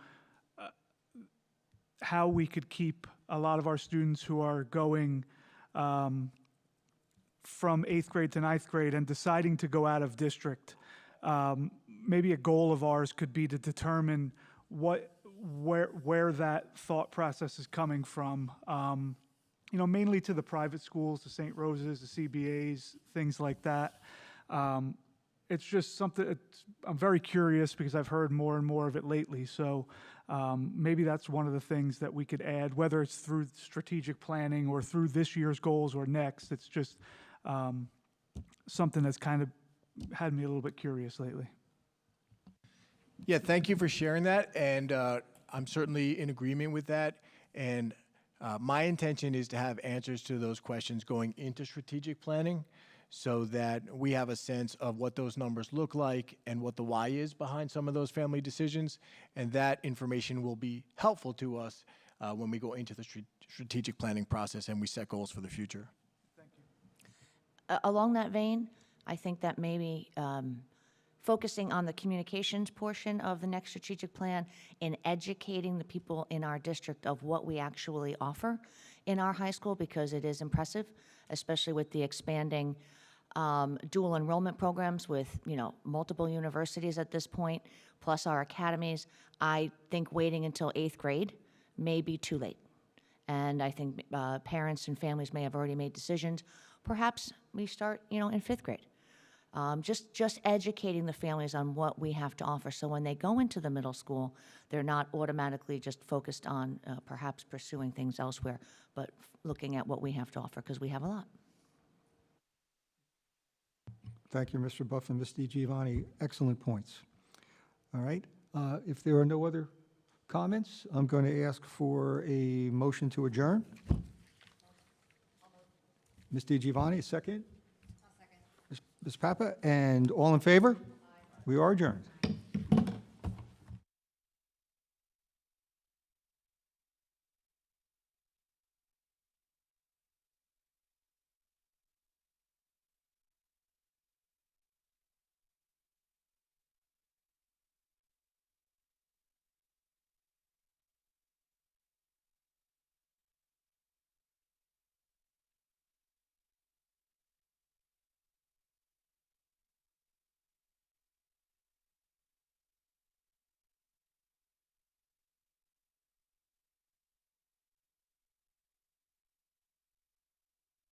how we could keep a lot of our students who are going from 8th grade to 9th grade and deciding to go out of district. Maybe a goal of ours could be to determine where that thought process is coming from. You know, mainly to the private schools, the St. Rose's, the CBAs, things like that. It's just something, I'm very curious because I've heard more and more of it lately. So maybe that's one of the things that we could add, whether it's through strategic planning or through this year's goals or next. It's just something that's kind of had me a little bit curious lately. Yeah, thank you for sharing that, and I'm certainly in agreement with that. And my intention is to have answers to those questions going into strategic planning so that we have a sense of what those numbers look like and what the why is behind some of those family decisions. And that information will be helpful to us when we go into the strategic planning process and we set goals for the future. Thank you. Along that vein, I think that maybe focusing on the communications portion of the next strategic plan and educating the people in our district of what we actually offer in our high school, because it is impressive, especially with the expanding dual enrollment programs with, you know, multiple universities at this point, plus our academies. I think waiting until 8th grade may be too late. And I think parents and families may have already made decisions. Perhaps we start, you know, in 5th grade. Just educating the families on what we have to offer, so when they go into the middle school, they're not automatically just focused on perhaps pursuing things elsewhere, but looking at what we have to offer, because we have a lot. Thank you, Mr. Buff and Ms. DiGiovanni. Excellent points. All right. If there are no other comments, I'm going to ask for a motion to adjourn. Ms. DiGiovanni, second? Ms. Papa, and all in favor? We are adjourned.